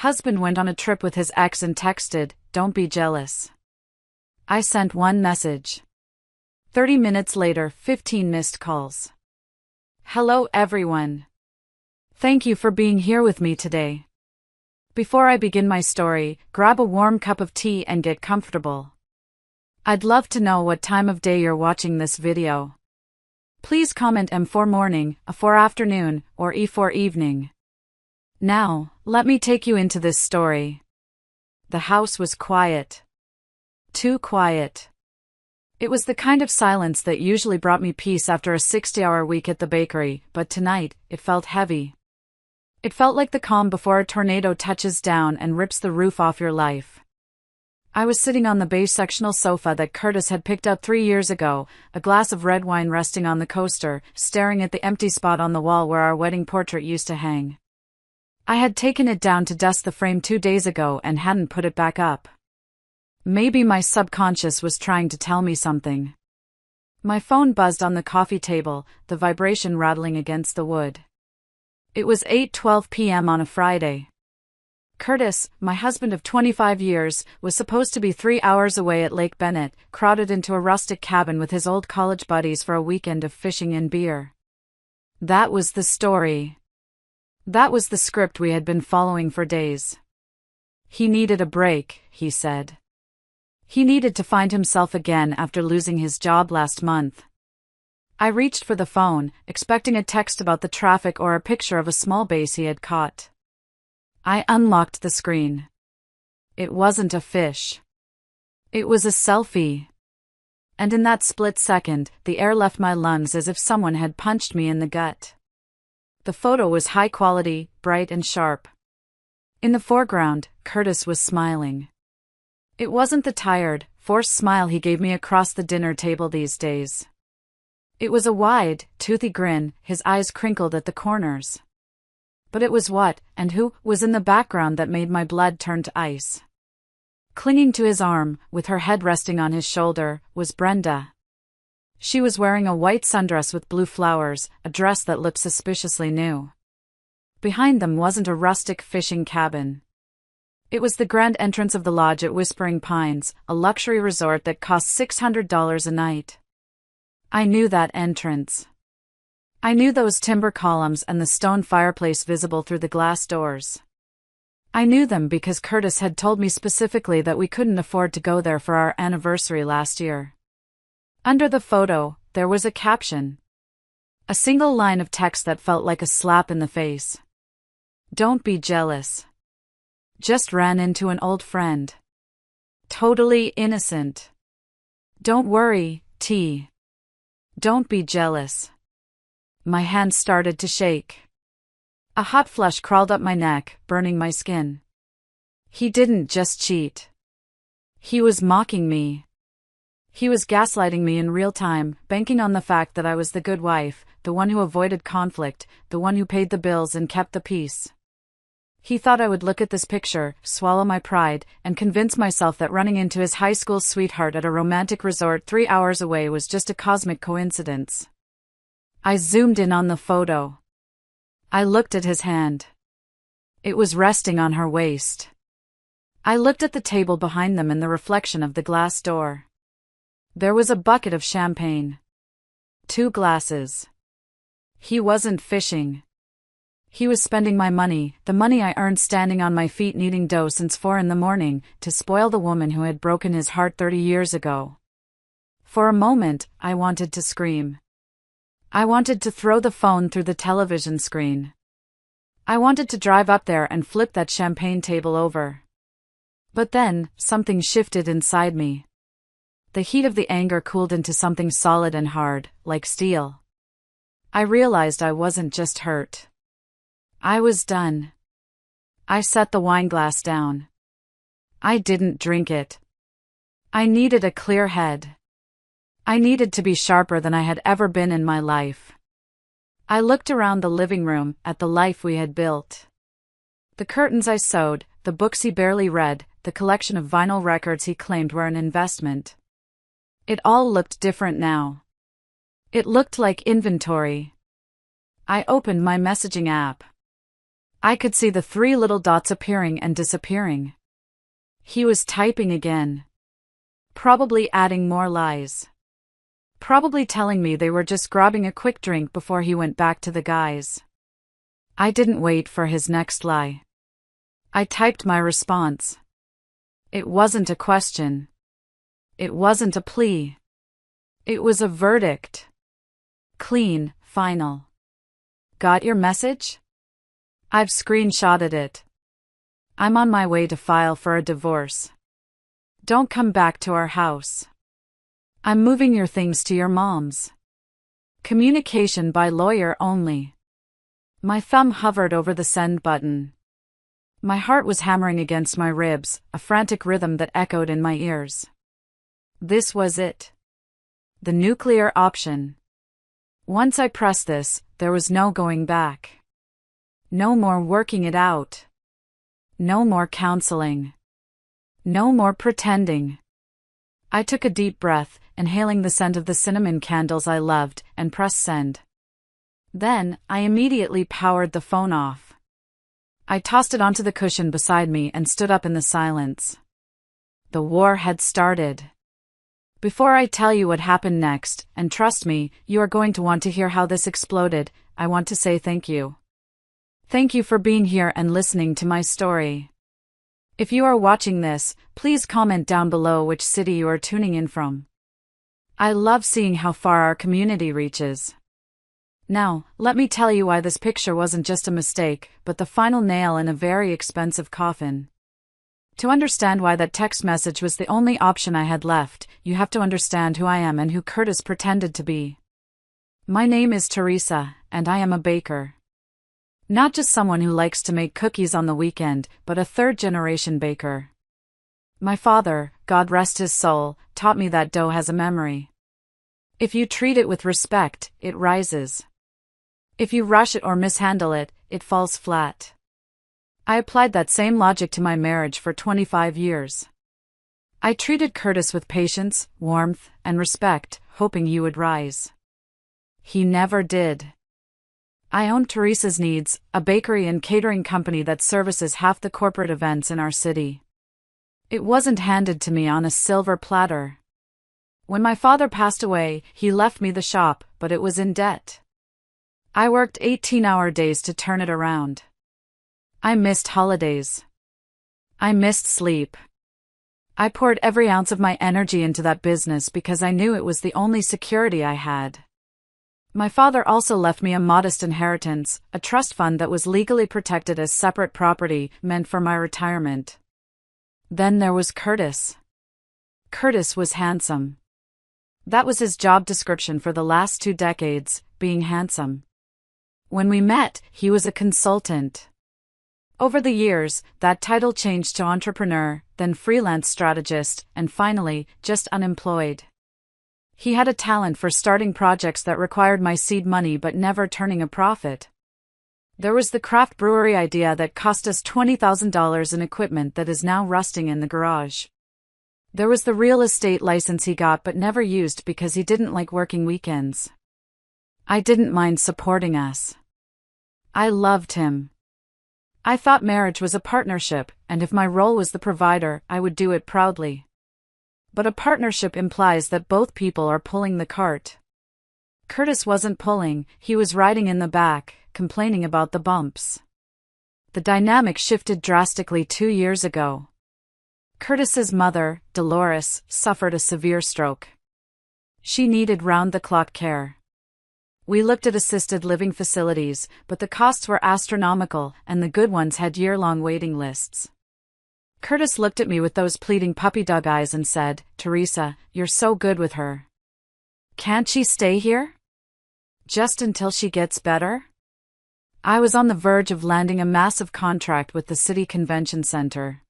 Husband went on a trip with his ex and texted, "Don't be jealous." I sent one message. 30 minutes later, 15 missed calls. Hello everyone. Thank you for being here with me today. Before I begin my story, grab a warm cup of tea and get comfortable. I'd love to know what time of day you're watching this video. Please comment M for morning, A for afternoon, or E for evening. Now, let me take you into this story. The house was quiet. Too quiet. It was the kind of silence that usually brought me peace after a 60-hour week at the bakery, but tonight, it felt heavy. It felt like the calm before a tornado touches down and rips the roof off your life. I was sitting on the beige sectional sofa that Curtis had picked up 3 years ago, a glass of red wine resting on the coaster, staring at the empty spot on the wall where our wedding portrait used to hang. I had taken it down to dust the frame 2 days ago and hadn't put it back up. Maybe my subconscious was trying to tell me something. My phone buzzed on the coffee table, the vibration rattling against the wood. It was 8:12 p.m. on a Friday. Curtis, my husband of 25 years, was supposed to be 3 hours away at Lake Bennett, crowded into a rustic cabin with his old college buddies for a weekend of fishing and beer. That was the story. That was the script we had been following for days. He needed a break, he said. He needed to find himself again after losing his job last month. I reached for the phone, expecting a text about the traffic or a picture of a small bass he had caught. I unlocked the screen. It wasn't a fish. It was a selfie. And in that split second, the air left my lungs as if someone had punched me in the gut. The photo was high quality, bright and sharp. In the foreground, Curtis was smiling. It wasn't the tired, forced smile he gave me across the dinner table these days. It was a wide, toothy grin, his eyes crinkled at the corners. But it was what, and who, was in the background that made my blood turn to ice. Clinging to his arm, with her head resting on his shoulder, was Brenda. She was wearing a white sundress with blue flowers, a dress that looked suspiciously new. Behind them wasn't a rustic fishing cabin. It was the grand entrance of the lodge at Whispering Pines, a luxury resort that cost $600 a night. I knew that entrance. I knew those timber columns and the stone fireplace visible through the glass doors. I knew them because Curtis had told me specifically that we couldn't afford to go there for our anniversary last year. Under the photo, there was a caption. A single line of text that felt like a slap in the face. "Don't be jealous. Just ran into an old friend. Totally innocent. Don't worry, T. Don't be jealous." My hand started to shake. A hot flush crawled up my neck, burning my skin. He didn't just cheat. He was mocking me. He was gaslighting me in real time, banking on the fact that I was the good wife, the one who avoided conflict, the one who paid the bills and kept the peace. He thought I would look at this picture, swallow my pride, and convince myself that running into his high school sweetheart at a romantic resort 3 hours away was just a cosmic coincidence. I zoomed in on the photo. I looked at his hand. It was resting on her waist. I looked at the table behind them in the reflection of the glass door. There was a bucket of champagne. 2 glasses. He wasn't fishing. He was spending my money, the money I earned standing on my feet kneading dough since 4 in the morning, to spoil the woman who had broken his heart 30 years ago. For a moment, I wanted to scream. I wanted to throw the phone through the television screen. I wanted to drive up there and flip that champagne table over. But then, something shifted inside me. The heat of the anger cooled into something solid and hard, like steel. I realized I wasn't just hurt. I was done. I set the wineglass down. I didn't drink it. I needed a clear head. I needed to be sharper than I had ever been in my life. I looked around the living room, at the life we had built. The curtains I sewed, the books he barely read, the collection of vinyl records he claimed were an investment. It all looked different now. It looked like inventory. I opened my messaging app. I could see the 3 little dots appearing and disappearing. He was typing again. Probably adding more lies. Probably telling me they were just grabbing a quick drink before he went back to the guys. I didn't wait for his next lie. I typed my response. It wasn't a question. It wasn't a plea. It was a verdict. Clean, final. Got your message? I've screenshotted it. I'm on my way to file for a divorce. Don't come back to our house. I'm moving your things to your mom's. Communication by lawyer only. My thumb hovered over the send button. My heart was hammering against my ribs, a frantic rhythm that echoed in my ears. This was it. The nuclear option. Once I pressed this, there was no going back. No more working it out. No more counseling. No more pretending. I took a deep breath, inhaling the scent of the cinnamon candles I loved, and pressed send. Then, I immediately powered the phone off. I tossed it onto the cushion beside me and stood up in the silence. The war had started. Before I tell you what happened next, and trust me, you are going to want to hear how this exploded, I want to say thank you. Thank you for being here and listening to my story. If you are watching this, please comment down below which city you are tuning in from. I love seeing how far our community reaches. Now, let me tell you why this picture wasn't just a mistake, but the final nail in a very expensive coffin. To understand why that text message was the only option I had left, you have to understand who I am and who Curtis pretended to be. My name is Teresa, and I am a baker. Not just someone who likes to make cookies on the weekend, but a third-generation baker. My father, God rest his soul, taught me that dough has a memory. If you treat it with respect, it rises. If you rush it or mishandle it, it falls flat. I applied that same logic to my marriage for 25 years. I treated Curtis with patience, warmth, and respect, hoping he would rise. He never did. I owned Teresa's Needs, a bakery and catering company that services half the corporate events in our city. It wasn't handed to me on a silver platter. When my father passed away, he left me the shop, but it was in debt. I worked 18-hour days to turn it around. I missed holidays. I missed sleep. I poured every ounce of my energy into that business because I knew it was the only security I had. My father also left me a modest inheritance, a trust fund that was legally protected as separate property, meant for my retirement. Then there was Curtis. Curtis was handsome. That was his job description for the last 2 decades, being handsome. When we met, he was a consultant. Over the years, that title changed to entrepreneur, then freelance strategist, and finally, just unemployed. He had a talent for starting projects that required my seed money but never turning a profit. There was the craft brewery idea that cost us $20,000 in equipment that is now rusting in the garage. There was the real estate license he got but never used because he didn't like working weekends. I didn't mind supporting us. I loved him. I thought marriage was a partnership, and if my role was the provider, I would do it proudly. But a partnership implies that both people are pulling the cart. Curtis wasn't pulling, he was riding in the back, complaining about the bumps. The dynamic shifted drastically 2 years ago. Curtis's mother, Dolores, suffered a severe stroke. She needed round-the-clock care. We looked at assisted living facilities, but the costs were astronomical, and the good ones had year-long waiting lists. Curtis looked at me with those pleading puppy-dog eyes and said, "Teresa, you're so good with her. Can't she stay here? Just until she gets better?" I was on the verge of landing a massive contract with the City Convention Center.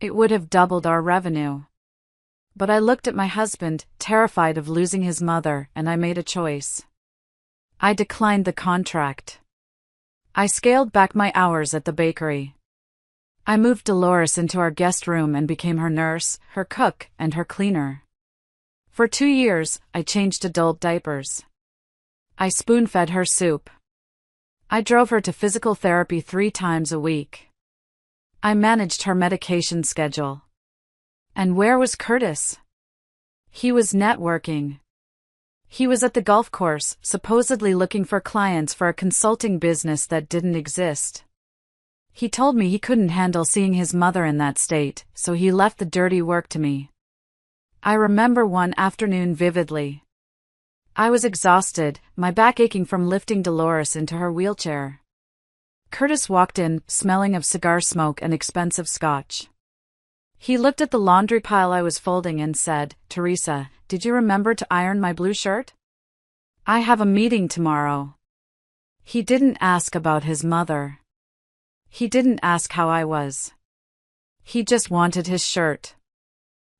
It would have doubled our revenue. But I looked at my husband, terrified of losing his mother, and I made a choice. I declined the contract. I scaled back my hours at the bakery. I moved Dolores into our guest room and became her nurse, her cook, and her cleaner. For 2 years, I changed adult diapers. I spoon-fed her soup. I drove her to physical therapy 3 times a week. I managed her medication schedule. And where was Curtis? He was networking. He was at the golf course, supposedly looking for clients for a consulting business that didn't exist. He told me he couldn't handle seeing his mother in that state, so he left the dirty work to me. I remember one afternoon vividly. I was exhausted, my back aching from lifting Dolores into her wheelchair. Curtis walked in, smelling of cigar smoke and expensive scotch. He looked at the laundry pile I was folding and said, "Teresa, did you remember to iron my blue shirt? I have a meeting tomorrow." He didn't ask about his mother. He didn't ask how I was. He just wanted his shirt.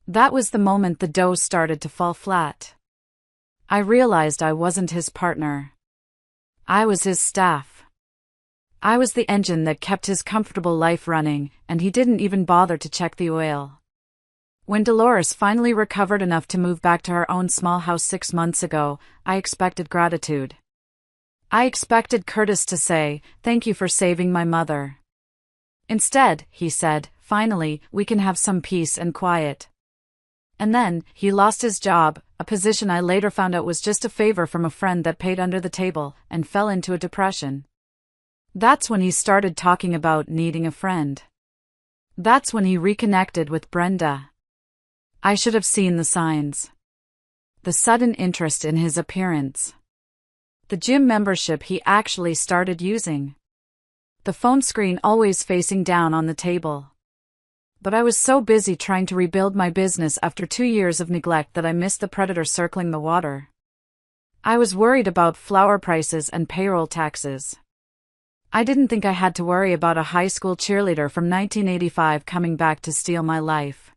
That was the moment the dough started to fall flat. I realized I wasn't his partner. I was his staff. I was the engine that kept his comfortable life running, and he didn't even bother to check the oil. When Dolores finally recovered enough to move back to her own small house 6 months ago, I expected gratitude. I expected Curtis to say, "Thank you for saving my mother." Instead, he said, "Finally, we can have some peace and quiet." And then, he lost his job, a position I later found out was just a favor from a friend that paid under the table, and fell into a depression. That's when he started talking about needing a friend. That's when he reconnected with Brenda. I should have seen the signs. The sudden interest in his appearance. The gym membership he actually started using. The phone screen always facing down on the table. But I was so busy trying to rebuild my business after 2 years of neglect that I missed the predator circling the water. I was worried about flower prices and payroll taxes. I didn't think I had to worry about a high school cheerleader from 1985 coming back to steal my life.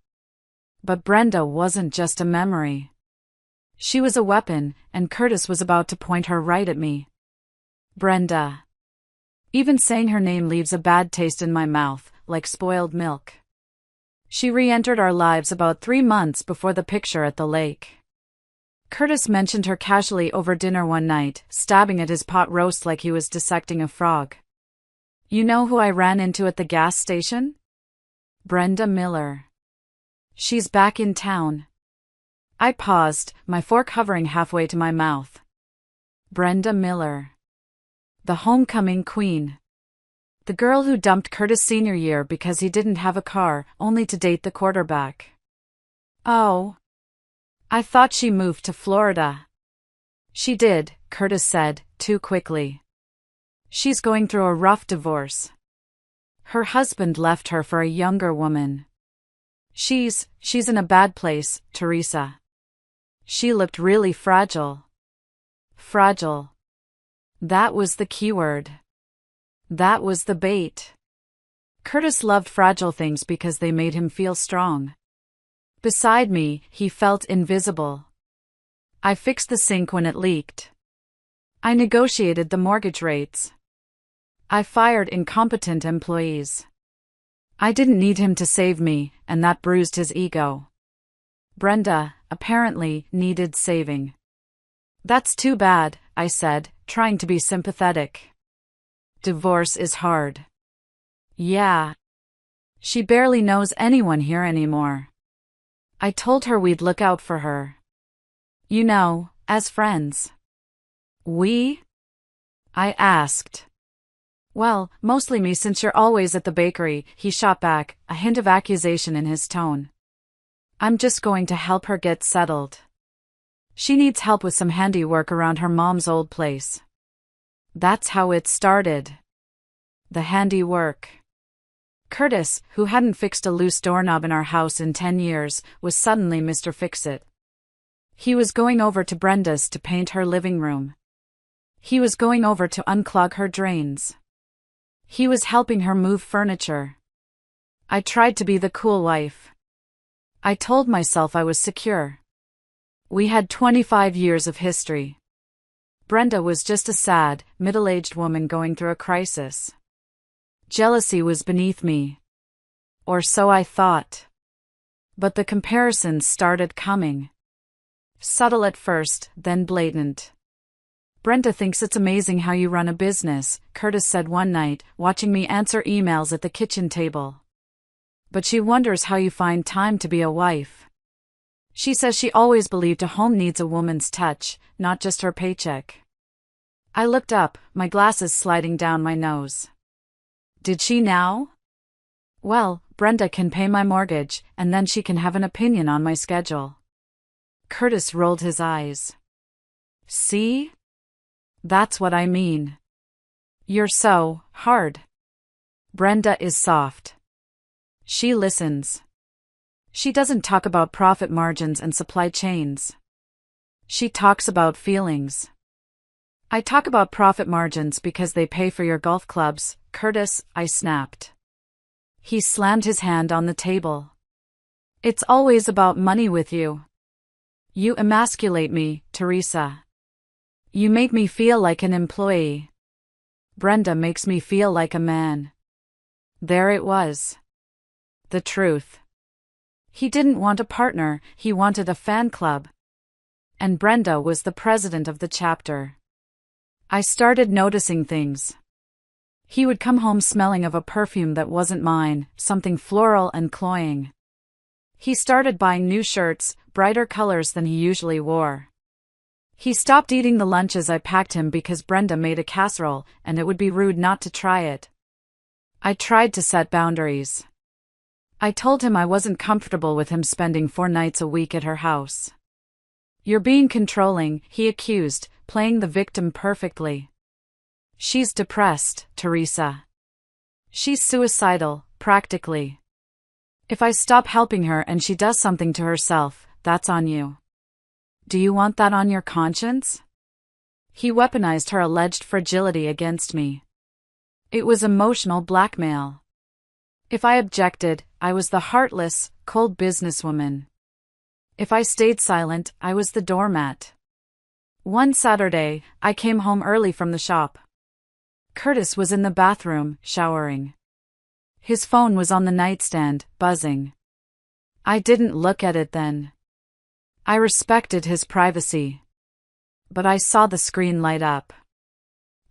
But Brenda wasn't just a memory. She was a weapon, and Curtis was about to point her right at me. Brenda. Even saying her name leaves a bad taste in my mouth, like spoiled milk. She re-entered our lives about 3 months before the picture at the lake. Curtis mentioned her casually over dinner one night, stabbing at his pot roast like he was dissecting a frog. "You know who I ran into at the gas station? Brenda Miller. She's back in town." I paused, my fork hovering halfway to my mouth. Brenda Miller. The homecoming queen. The girl who dumped Curtis senior year because he didn't have a car, only to date the quarterback. Oh. I thought she moved to Florida. She did, Curtis said, too quickly. She's going through a rough divorce. Her husband left her for a younger woman. She's in a bad place, Teresa. She looked really fragile. Fragile. That was the keyword. That was the bait. Curtis loved fragile things because they made him feel strong. Beside me, he felt invisible. I fixed the sink when it leaked. I negotiated the mortgage rates. I fired incompetent employees. I didn't need him to save me, and that bruised his ego. Brenda, apparently, needed saving. "That's too bad," I said, trying to be sympathetic. "Divorce is hard." "Yeah. She barely knows anyone here anymore." I told her we'd look out for her. "You know, as friends." "We?" I asked. "Well, mostly me since you're always at the bakery," he shot back, a hint of accusation in his tone. "I'm just going to help her get settled. She needs help with some handiwork around her mom's old place." That's how it started. The handiwork. Curtis, who hadn't fixed a loose doorknob in our house in 10 years, was suddenly Mr. Fix-It. He was going over to Brenda's to paint her living room. He was going over to unclog her drains. He was helping her move furniture. I tried to be the cool wife. I told myself I was secure. We had 25 years of history. Brenda was just a sad, middle-aged woman going through a crisis. Jealousy was beneath me. Or so I thought. But the comparisons started coming. Subtle at first, then blatant. Brenda thinks it's amazing how you run a business, Curtis said one night, watching me answer emails at the kitchen table. But she wonders how you find time to be a wife. She says she always believed a home needs a woman's touch, not just her paycheck. I looked up, my glasses sliding down my nose. Did she now? Well, Brenda can pay my mortgage, and then she can have an opinion on my schedule. Curtis rolled his eyes. See? That's what I mean. You're so hard. Brenda is soft. She listens. She doesn't talk about profit margins and supply chains. She talks about feelings. I talk about profit margins because they pay for your golf clubs, Curtis, I snapped. He slammed his hand on the table. It's always about money with you. You emasculate me, Teresa. You make me feel like an employee. Brenda makes me feel like a man. There it was. The truth. He didn't want a partner, he wanted a fan club. And Brenda was the president of the chapter. I started noticing things. He would come home smelling of a perfume that wasn't mine, something floral and cloying. He started buying new shirts, brighter colors than he usually wore. He stopped eating the lunches I packed him because Brenda made a casserole, and it would be rude not to try it. I tried to set boundaries. I told him I wasn't comfortable with him spending 4 nights a week at her house. You're being controlling, he accused, playing the victim perfectly. She's depressed, Teresa. She's suicidal, practically. If I stop helping her and she does something to herself, that's on you. Do you want that on your conscience? He weaponized her alleged fragility against me. It was emotional blackmail. If I objected, I was the heartless, cold businesswoman. If I stayed silent, I was the doormat. One Saturday, I came home early from the shop. Curtis was in the bathroom, showering. His phone was on the nightstand, buzzing. I didn't look at it then. I respected his privacy. But I saw the screen light up.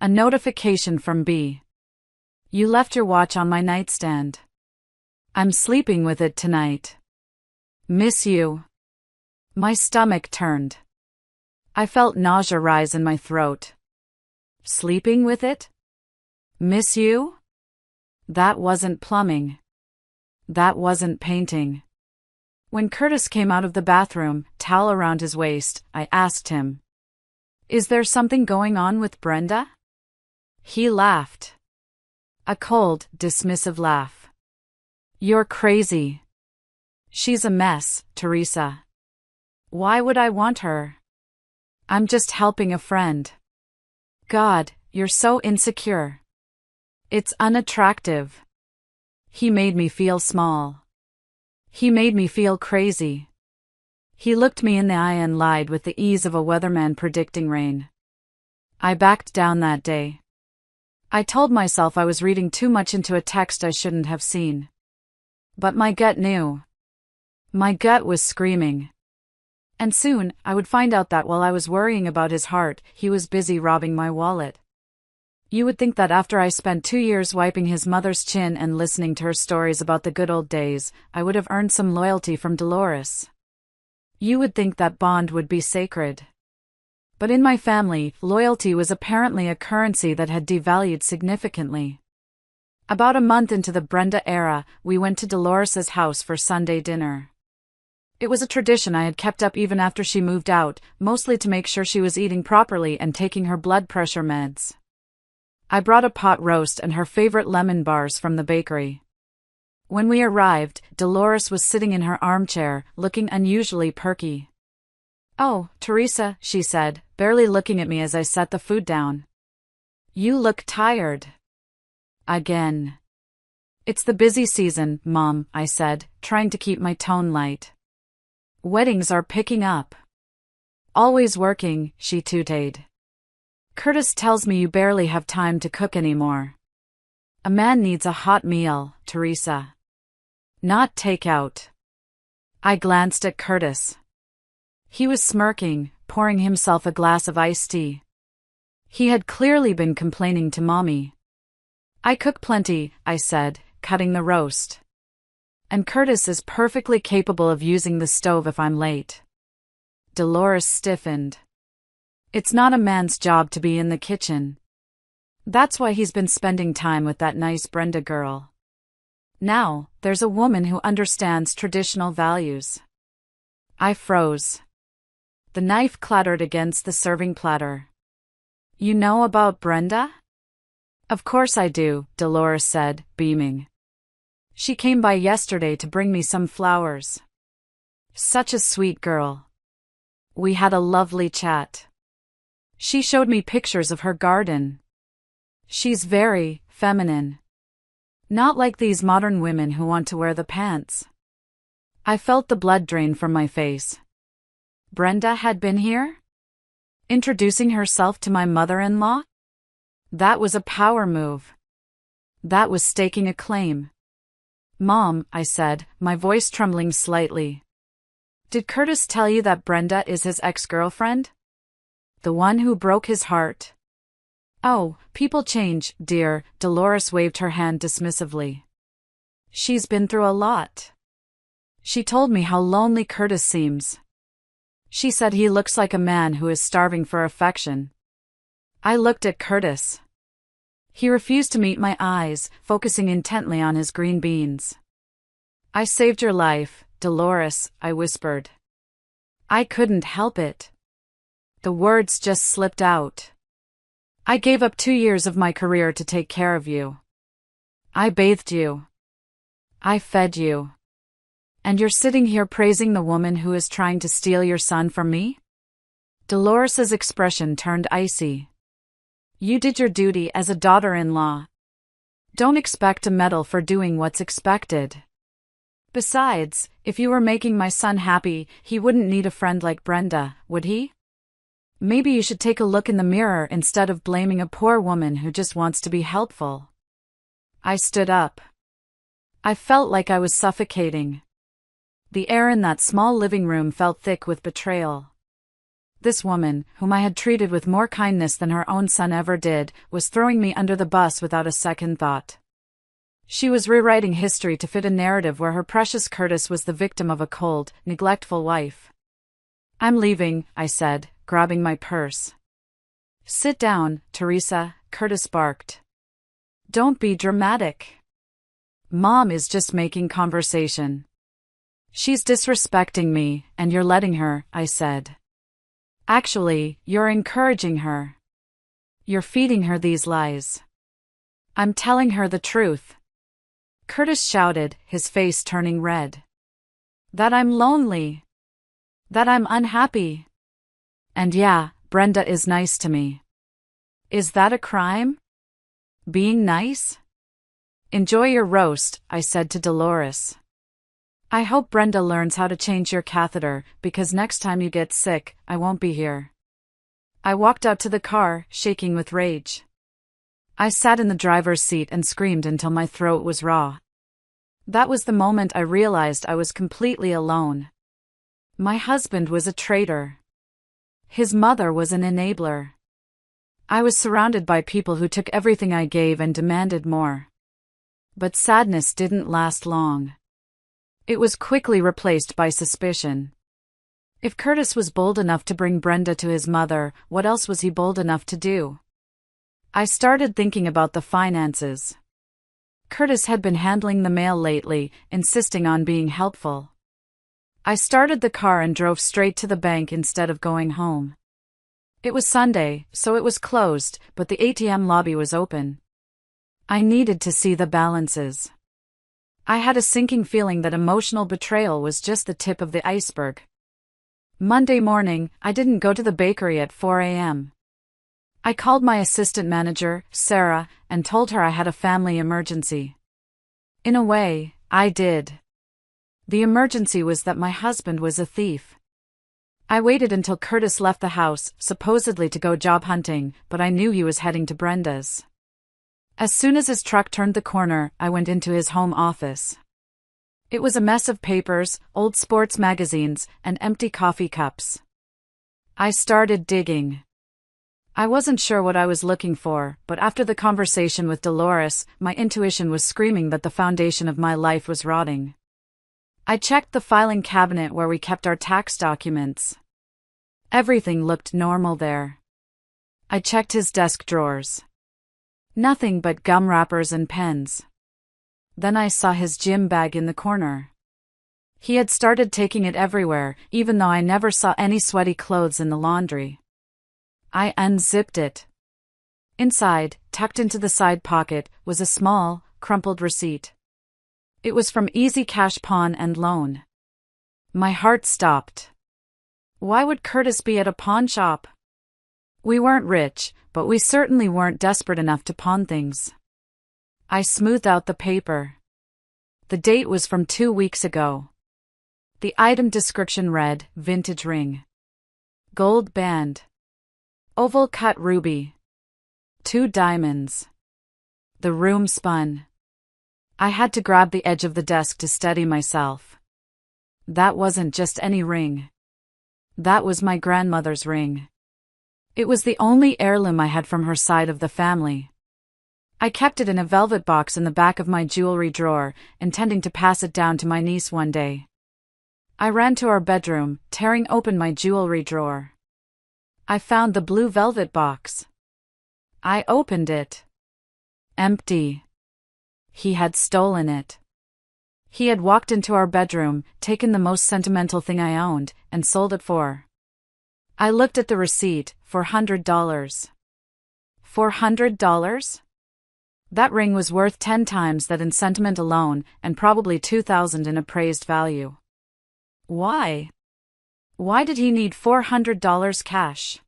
A notification from B. You left your watch on my nightstand. I'm sleeping with it tonight. Miss you. My stomach turned. I felt nausea rise in my throat. Sleeping with it? Miss you? That wasn't plumbing. That wasn't painting. When Curtis came out of the bathroom, towel around his waist, I asked him, "Is there something going on with Brenda?" He laughed. A cold, dismissive laugh. You're crazy. She's a mess, Teresa. Why would I want her? I'm just helping a friend. God, you're so insecure. It's unattractive. He made me feel small. He made me feel crazy. He looked me in the eye and lied with the ease of a weatherman predicting rain. I backed down that day. I told myself I was reading too much into a text I shouldn't have seen. But my gut knew. My gut was screaming. And soon, I would find out that while I was worrying about his heart, he was busy robbing my wallet. You would think that after I spent 2 years wiping his mother's chin and listening to her stories about the good old days, I would have earned some loyalty from Dolores. You would think that bond would be sacred. But in my family, loyalty was apparently a currency that had devalued significantly. About a month into the Brenda era, we went to Dolores's house for Sunday dinner. It was a tradition I had kept up even after she moved out, mostly to make sure she was eating properly and taking her blood pressure meds. I brought a pot roast and her favorite lemon bars from the bakery. When we arrived, Dolores was sitting in her armchair, looking unusually perky. "Oh, Teresa," she said, barely looking at me as I set the food down. "You look tired." Again. "It's the busy season, Mom," I said, trying to keep my tone light. "Weddings are picking up." "Always working," she tooted. "Curtis tells me you barely have time to cook anymore." "A man needs a hot meal, Teresa. Not takeout." I glanced at Curtis. He was smirking, pouring himself a glass of iced tea. He had clearly been complaining to Mommy. I cook plenty, I said, cutting the roast. And Curtis is perfectly capable of using the stove if I'm late. Dolores stiffened. It's not a man's job to be in the kitchen. That's why he's been spending time with that nice Brenda girl. Now, there's a woman who understands traditional values. I froze. The knife clattered against the serving platter. You know about Brenda? Of course I do, Dolores said, beaming. She came by yesterday to bring me some flowers. Such a sweet girl. We had a lovely chat. She showed me pictures of her garden. She's very feminine. Not like these modern women who want to wear the pants. I felt the blood drain from my face. Brenda had been here? Introducing herself to my mother-in-law? That was a power move. That was staking a claim. Mom, I said, my voice trembling slightly. Did Curtis tell you that Brenda is his ex-girlfriend? The one who broke his heart? Oh, people change, dear, Dolores waved her hand dismissively. She's been through a lot. She told me how lonely Curtis seems. She said he looks like a man who is starving for affection. I looked at Curtis. He refused to meet my eyes, focusing intently on his green beans. I saved your life, Dolores, I whispered. I couldn't help it. The words just slipped out. I gave up 2 years of my career to take care of you. I bathed you. I fed you. And you're sitting here praising the woman who is trying to steal your son from me? Dolores's expression turned icy. You did your duty as a daughter-in-law. Don't expect a medal for doing what's expected. Besides, if you were making my son happy, he wouldn't need a friend like Brenda, would he? Maybe you should take a look in the mirror instead of blaming a poor woman who just wants to be helpful. I stood up. I felt like I was suffocating. The air in that small living room felt thick with betrayal. This woman, whom I had treated with more kindness than her own son ever did, was throwing me under the bus without a second thought. She was rewriting history to fit a narrative where her precious Curtis was the victim of a cold, neglectful wife. I'm leaving, I said, grabbing my purse. Sit down, Teresa, Curtis barked. Don't be dramatic. Mom is just making conversation. She's disrespecting me, and you're letting her, I said. Actually, you're encouraging her. You're feeding her these lies. I'm telling her the truth. Curtis shouted, his face turning red. That I'm lonely. That I'm unhappy. And yeah, Brenda is nice to me. Is that a crime? Being nice? Enjoy your roast, I said to Dolores. I hope Brenda learns how to change your catheter, because next time you get sick, I won't be here. I walked out to the car, shaking with rage. I sat in the driver's seat and screamed until my throat was raw. That was the moment I realized I was completely alone. My husband was a traitor. His mother was an enabler. I was surrounded by people who took everything I gave and demanded more. But sadness didn't last long. It was quickly replaced by suspicion. If Curtis was bold enough to bring Brenda to his mother, what else was he bold enough to do? I started thinking about the finances. Curtis had been handling the mail lately, insisting on being helpful. I started the car and drove straight to the bank instead of going home. It was Sunday, so it was closed, but the ATM lobby was open. I needed to see the balances. I had a sinking feeling that emotional betrayal was just the tip of the iceberg. Monday morning, I didn't go to the bakery at 4 a.m. I called my assistant manager, Sarah, and told her I had a family emergency. In a way, I did. The emergency was that my husband was a thief. I waited until Curtis left the house, supposedly to go job hunting, but I knew he was heading to Brenda's. As soon as his truck turned the corner, I went into his home office. It was a mess of papers, old sports magazines, and empty coffee cups. I started digging. I wasn't sure what I was looking for, but after the conversation with Dolores, my intuition was screaming that the foundation of my life was rotting. I checked the filing cabinet where we kept our tax documents. Everything looked normal there. I checked his desk drawers. Nothing but gum wrappers and pens. Then I saw his gym bag in the corner. He had started taking it everywhere, even though I never saw any sweaty clothes in the laundry. I unzipped it. Inside, tucked into the side pocket, was a small, crumpled receipt. It was from Easy Cash Pawn and Loan. My heart stopped. Why would Curtis be at a pawn shop? We weren't rich, but we certainly weren't desperate enough to pawn things. I smoothed out the paper. The date was from 2 weeks ago. The item description read, vintage ring. Gold band. Oval cut ruby. 2 diamonds. The room spun. I had to grab the edge of the desk to steady myself. That wasn't just any ring. That was my grandmother's ring. It was the only heirloom I had from her side of the family. I kept it in a velvet box in the back of my jewelry drawer, intending to pass it down to my niece one day. I ran to our bedroom, tearing open my jewelry drawer. I found the blue velvet box. I opened it. Empty. He had stolen it. He had walked into our bedroom, taken the most sentimental thing I owned, and sold it for. I looked at the receipt, $400. $400? That ring was worth 10 times that in sentiment alone, and probably $2,000 in appraised value. Why? Why did he need $400 cash?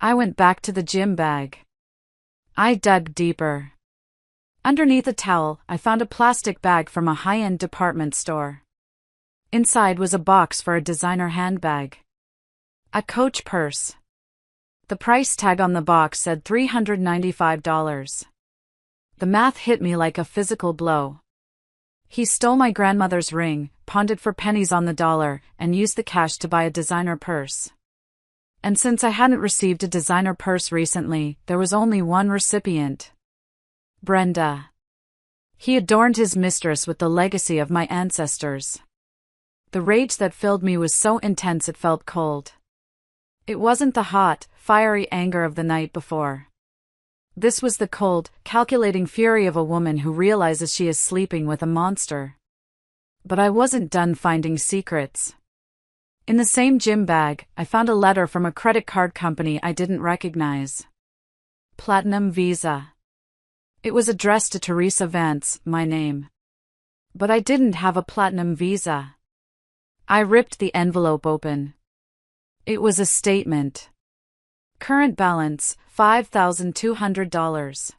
I went back to the gym bag. I dug deeper. Underneath a towel, I found a plastic bag from a high-end department store. Inside was a box for a designer handbag. A Coach purse. The price tag on the box said $395. The math hit me like a physical blow. He stole my grandmother's ring, pawned it for pennies on the dollar, and used the cash to buy a designer purse. And since I hadn't received a designer purse recently, there was only one recipient. Brenda. He adorned his mistress with the legacy of my ancestors. The rage that filled me was so intense it felt cold. It wasn't the hot, fiery anger of the night before. This was the cold, calculating fury of a woman who realizes she is sleeping with a monster. But I wasn't done finding secrets. In the same gym bag, I found a letter from a credit card company I didn't recognize. Platinum Visa. It was addressed to Teresa Vance, my name. But I didn't have a Platinum Visa. I ripped the envelope open. It was a statement. Current balance, $5,200.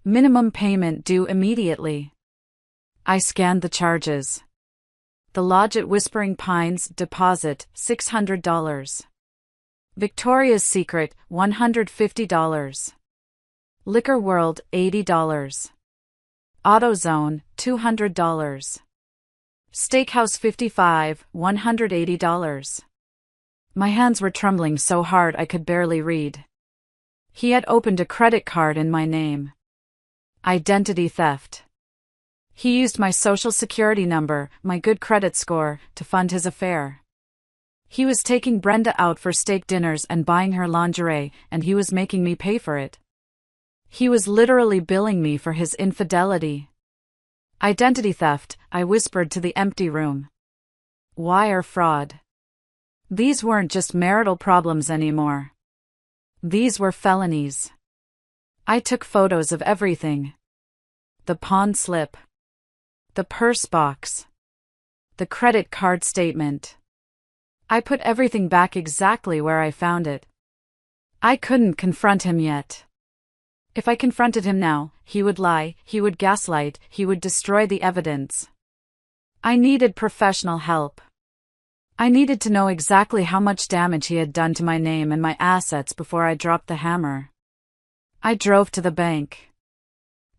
Minimum payment due immediately. I scanned the charges. The Lodge at Whispering Pines, deposit, $600. Victoria's Secret, $150. Liquor World, $80. AutoZone, $200. Steakhouse 55, $180. My hands were trembling so hard I could barely read. He had opened a credit card in my name. Identity theft. He used my social security number, my good credit score, to fund his affair. He was taking Brenda out for steak dinners and buying her lingerie, and he was making me pay for it. He was literally billing me for his infidelity. Identity theft, I whispered to the empty room. Wire fraud. These weren't just marital problems anymore. These were felonies. I took photos of everything. The pawn slip. The purse box. The credit card statement. I put everything back exactly where I found it. I couldn't confront him yet. If I confronted him now, he would lie, he would gaslight, he would destroy the evidence. I needed professional help. I needed to know exactly how much damage he had done to my name and my assets before I dropped the hammer. I drove to the bank.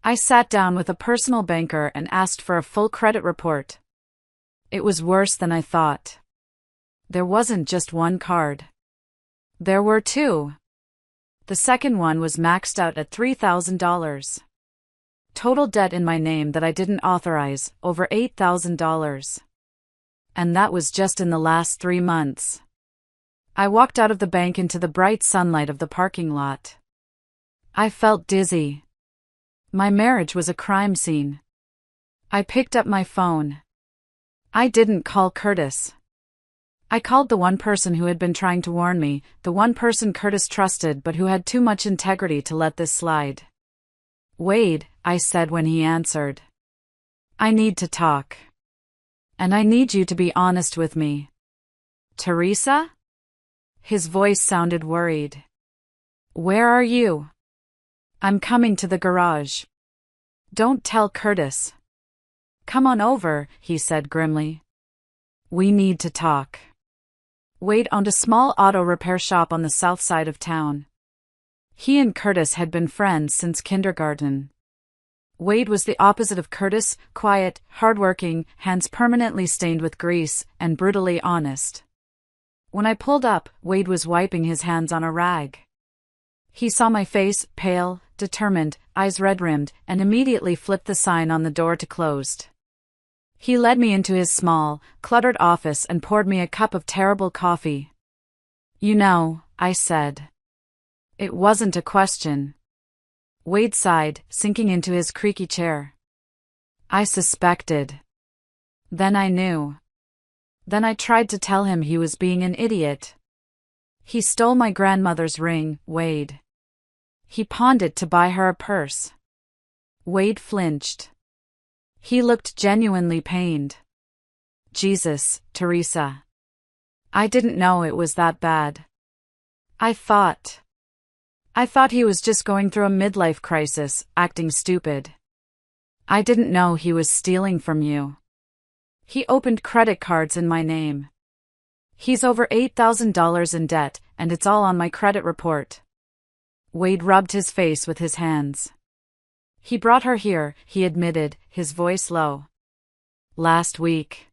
I sat down with a personal banker and asked for a full credit report. It was worse than I thought. There wasn't just one card. There were two. The second one was maxed out at $3,000. Total debt in my name that I didn't authorize, over $8,000. And that was just in the last 3 months. I walked out of the bank into the bright sunlight of the parking lot. I felt dizzy. My marriage was a crime scene. I picked up my phone. I didn't call Curtis. I called the one person who had been trying to warn me, the one person Curtis trusted but who had too much integrity to let this slide. "Wade," I said when he answered. "I need to talk. And I need you to be honest with me." "Teresa?" His voice sounded worried. "Where are you?" "I'm coming to the garage." "Don't tell Curtis." "Come on over," he said grimly. "We need to talk." Wade owned a small auto repair shop on the south side of town. He and Curtis had been friends since kindergarten. Wade was the opposite of Curtis, quiet, hardworking, hands permanently stained with grease, and brutally honest. When I pulled up, Wade was wiping his hands on a rag. He saw my face, pale, determined, eyes red-rimmed, and immediately flipped the sign on the door to closed. He led me into his small, cluttered office and poured me a cup of terrible coffee. "You know," I said. It wasn't a question. Wade sighed, sinking into his creaky chair. "I suspected. Then I knew. Then I tried to tell him he was being an idiot. He stole my grandmother's ring, Wade. He pawned it to buy her a purse." Wade flinched. He looked genuinely pained. "Jesus, Teresa. I didn't know it was that bad. I thought he was just going through a midlife crisis, acting stupid. I didn't know he was stealing from you. He opened credit cards in my name. He's over $8,000 in debt, and it's all on my credit report." Wade rubbed his face with his hands. "He brought her here," he admitted, his voice low. "Last week.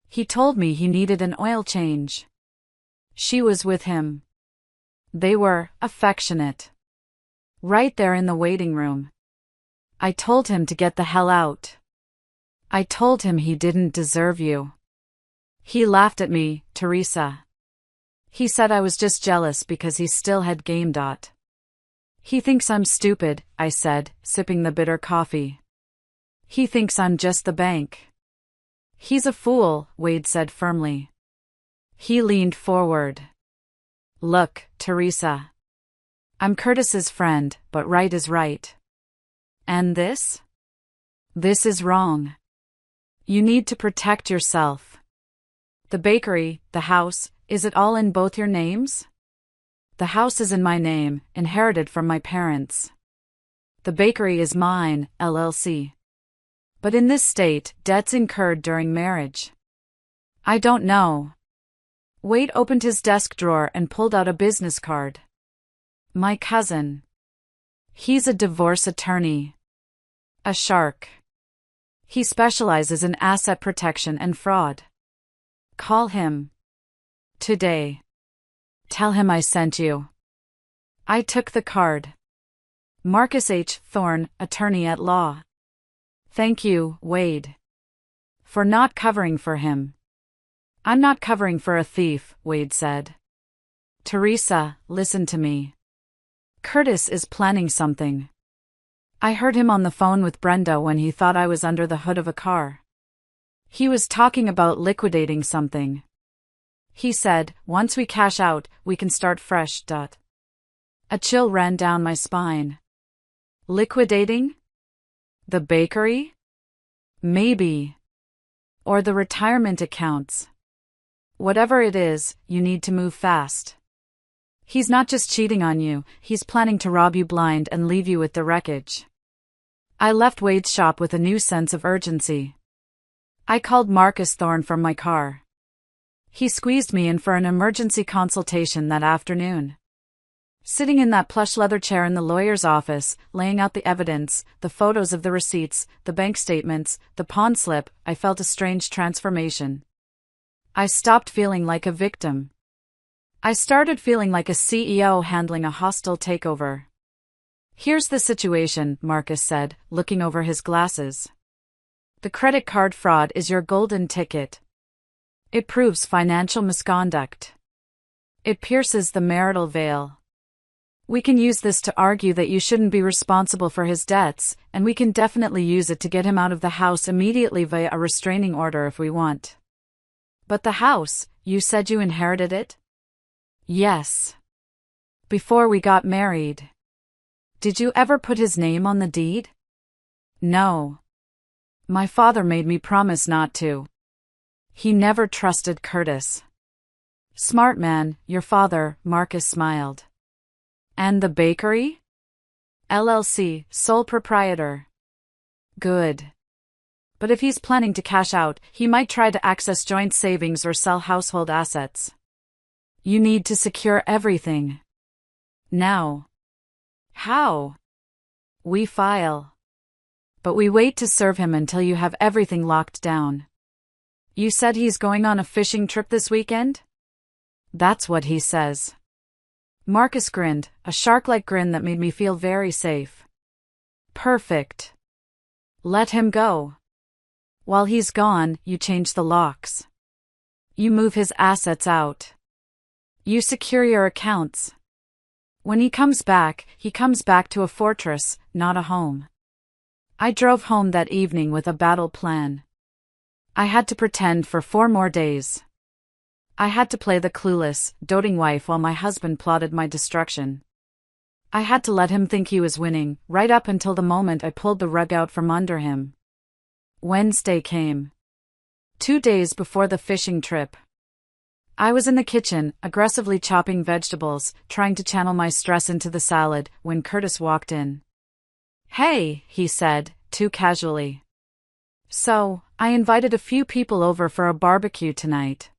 He told me he needed an oil change. She was with him. They were affectionate. Right there in the waiting room. I told him to get the hell out. I told him he didn't deserve you. He laughed at me, Teresa. He said I was just jealous because he still had game. He thinks I'm stupid," I said, sipping the bitter coffee. "He thinks I'm just the bank." "He's a fool," Wade said firmly. He leaned forward. "Look, Teresa. I'm Curtis's friend, but right is right. And this? This is wrong. You need to protect yourself. The bakery, the house, is it all in both your names?" "The house is in my name, inherited from my parents. The bakery is mine, LLC. But in this state, debts incurred during marriage." "I don't know." Wade opened his desk drawer and pulled out a business card. "My cousin. He's a divorce attorney. A shark. He specializes in asset protection and fraud. Call him. Today. Tell him I sent you." I took the card. "Marcus H. Thorne, attorney at law." "Thank you, Wade. For not covering for him." "I'm not covering for a thief," Wade said. "Teresa, listen to me. Curtis is planning something. I heard him on the phone with Brenda when he thought I was under the hood of a car. He was talking about liquidating something. He said, once we cash out, we can start fresh. A chill ran down my spine. Liquidating? The bakery? Maybe. Or the retirement accounts. Whatever it is, you need to move fast. He's not just cheating on you, he's planning to rob you blind and leave you with the wreckage." I left Wade's shop with a new sense of urgency. I called Marcus Thorne from my car. He squeezed me in for an emergency consultation that afternoon. Sitting in that plush leather chair in the lawyer's office, laying out the evidence, the photos of the receipts, the bank statements, the pawn slip, I felt a strange transformation. I stopped feeling like a victim. I started feeling like a CEO handling a hostile takeover. Here's the situation, Marcus said, looking over his glasses. The credit card fraud is your golden ticket. It proves financial misconduct. It pierces the marital veil. We can use this to argue that you shouldn't be responsible for his debts, and we can definitely use it to get him out of the house immediately via a restraining order if we want. But the house, you said you inherited it? Yes. Before we got married. Did you ever put his name on the deed? No. My father made me promise not to. He never trusted Curtis. Smart man, your father, Marcus smiled. And the bakery? LLC, sole proprietor. Good. But if he's planning to cash out, he might try to access joint savings or sell household assets. You need to secure everything. Now. How? We file. But we wait to serve him until you have everything locked down. You said he's going on a fishing trip this weekend? That's what he says. Marcus grinned, a shark-like grin that made me feel very safe. Perfect. Let him go. While he's gone, you change the locks. You move his assets out. You secure your accounts. When he comes back to a fortress, not a home. I drove home that evening with a battle plan. I had to pretend for 4 more days. I had to play the clueless, doting wife while my husband plotted my destruction. I had to let him think he was winning, right up until the moment I pulled the rug out from under him. Wednesday came. 2 days before the fishing trip. I was in the kitchen, aggressively chopping vegetables, trying to channel my stress into the salad, when Curtis walked in. Hey, he said, too casually. So, I invited a few people over for a barbecue tonight.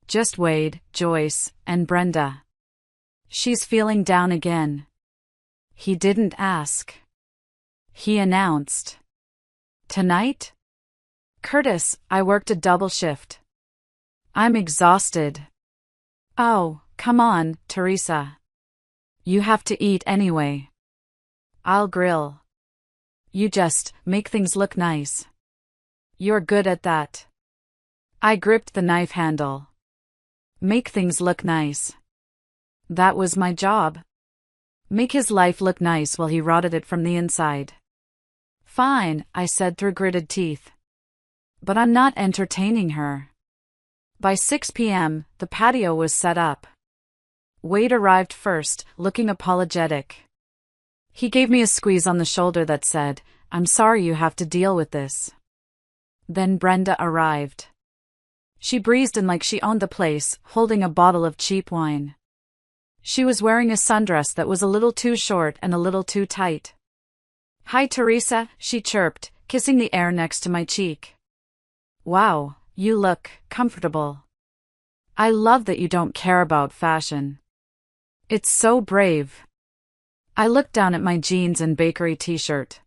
Just Wade, Joyce, and Brenda. She's feeling down again. He didn't ask. He announced. Tonight? Curtis, I worked a double shift. I'm exhausted. Oh, come on, Teresa. You have to eat anyway. I'll grill. You just make things look nice. You're good at that. I gripped the knife handle. Make things look nice. That was my job. Make his life look nice while he rotted it from the inside. Fine, I said through gritted teeth. But I'm not entertaining her. By 6 p.m., the patio was set up. Wade arrived first, looking apologetic. He gave me a squeeze on the shoulder that said, I'm sorry you have to deal with this. Then Brenda arrived. She breezed in like she owned the place, holding a bottle of cheap wine. She was wearing a sundress that was a little too short and a little too tight. Hi Teresa, she chirped, kissing the air next to my cheek. Wow, you look comfortable. I love that you don't care about fashion. It's so brave. I looked down at my jeans and bakery t-shirt.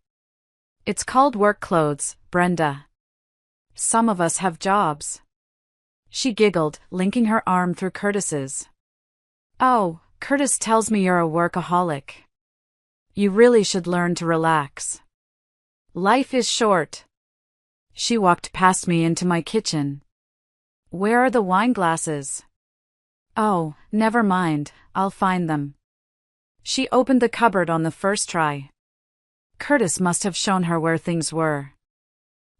It's called work clothes, Brenda. Some of us have jobs. She giggled, linking her arm through Curtis's. Oh, Curtis tells me you're a workaholic. You really should learn to relax. Life is short. She walked past me into my kitchen. Where are the wine glasses? Oh, never mind, I'll find them. She opened the cupboard on the first try. Curtis must have shown her where things were.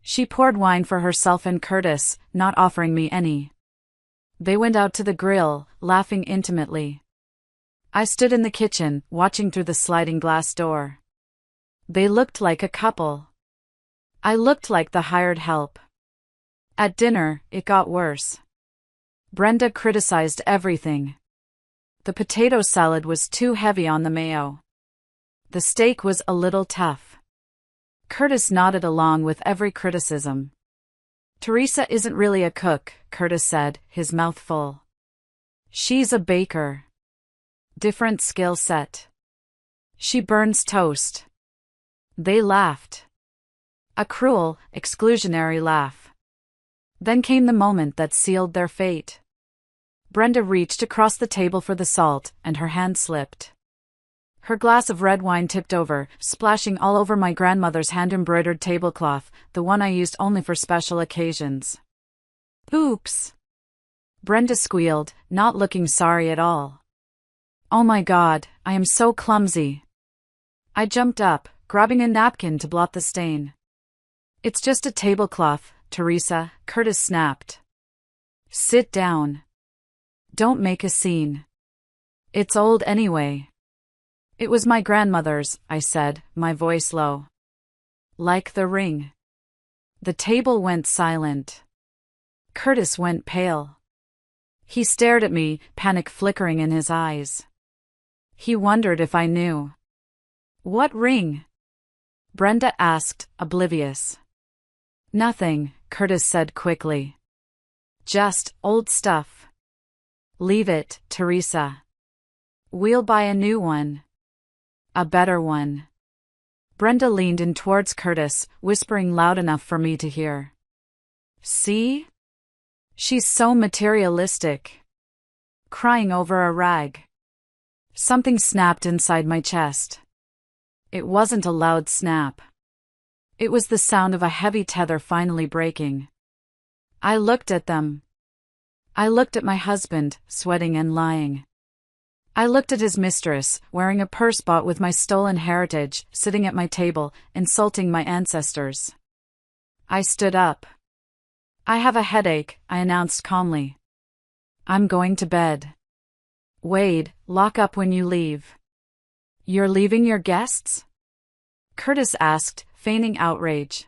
She poured wine for herself and Curtis, not offering me any. They went out to the grill, laughing intimately. I stood in the kitchen, watching through the sliding glass door. They looked like a couple. I looked like the hired help. At dinner, it got worse. Brenda criticized everything. The potato salad was too heavy on the mayo. The steak was a little tough. Curtis nodded along with every criticism. Teresa isn't really a cook, Curtis said, his mouth full. She's a baker. Different skill set. She burns toast. They laughed. A cruel, exclusionary laugh. Then came the moment that sealed their fate. Brenda reached across the table for the salt, and her hand slipped. Her glass of red wine tipped over, splashing all over my grandmother's hand-embroidered tablecloth, the one I used only for special occasions. Oops! Brenda squealed, not looking sorry at all. Oh my God, I am so clumsy. I jumped up, grabbing a napkin to blot the stain. It's just a tablecloth, Teresa, Curtis snapped. Sit down. Don't make a scene. It's old anyway. It was my grandmother's, I said, my voice low. Like the ring. The table went silent. Curtis went pale. He stared at me, panic flickering in his eyes. He wondered if I knew. What ring? Brenda asked, oblivious. Nothing, Curtis said quickly. Just old stuff. Leave it, Teresa. We'll buy a new one. A better one. Brenda leaned in towards Curtis, whispering loud enough for me to hear. See? She's so materialistic. Crying over a rag. Something snapped inside my chest. It wasn't a loud snap. It was the sound of a heavy tether finally breaking. I looked at them. I looked at my husband, sweating and lying. I looked at his mistress, wearing a purse bought with my stolen heritage, sitting at my table, insulting my ancestors. I stood up. I have a headache, I announced calmly. I'm going to bed. Wade, lock up when you leave. You're leaving your guests? Curtis asked, feigning outrage.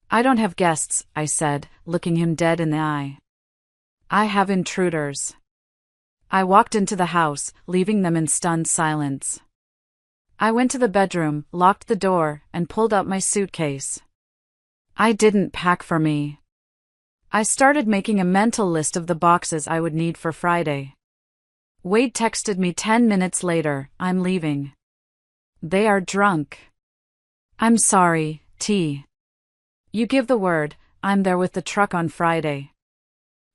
I don't have guests, I said, looking him dead in the eye. I have intruders. I walked into the house, leaving them in stunned silence. I went to the bedroom, locked the door, and pulled out my suitcase. I didn't pack for me. I started making a mental list of the boxes I would need for Friday. Wade texted me 10 minutes later, I'm leaving. They are drunk. I'm sorry, T. You give the word, I'm there with the truck on Friday.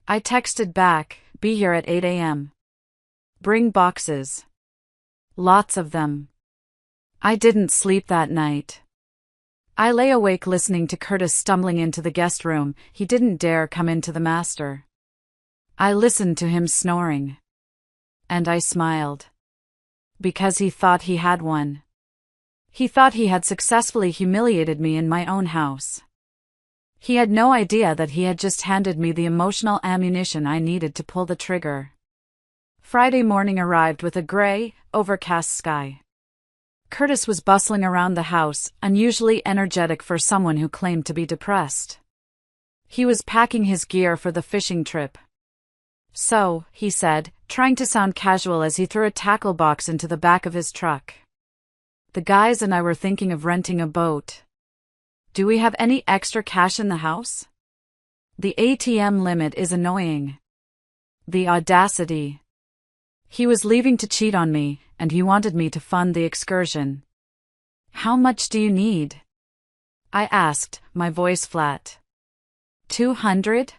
I texted back, be here at 8 a.m. Bring boxes. Lots of them. I didn't sleep that night. I lay awake listening to Curtis stumbling into the guest room. He didn't dare come into the master. I listened to him snoring. And I smiled. Because he thought he had one. He thought he had successfully humiliated me in my own house. He had no idea that he had just handed me the emotional ammunition I needed to pull the trigger. Friday morning arrived with a gray, overcast sky. Curtis was bustling around the house, unusually energetic for someone who claimed to be depressed. He was packing his gear for the fishing trip. So, he said, trying to sound casual as he threw a tackle box into the back of his truck. The guys and I were thinking of renting a boat. Do we have any extra cash in the house? The ATM limit is annoying. The audacity. He was leaving to cheat on me, and he wanted me to fund the excursion. How much do you need? I asked, my voice flat. 200?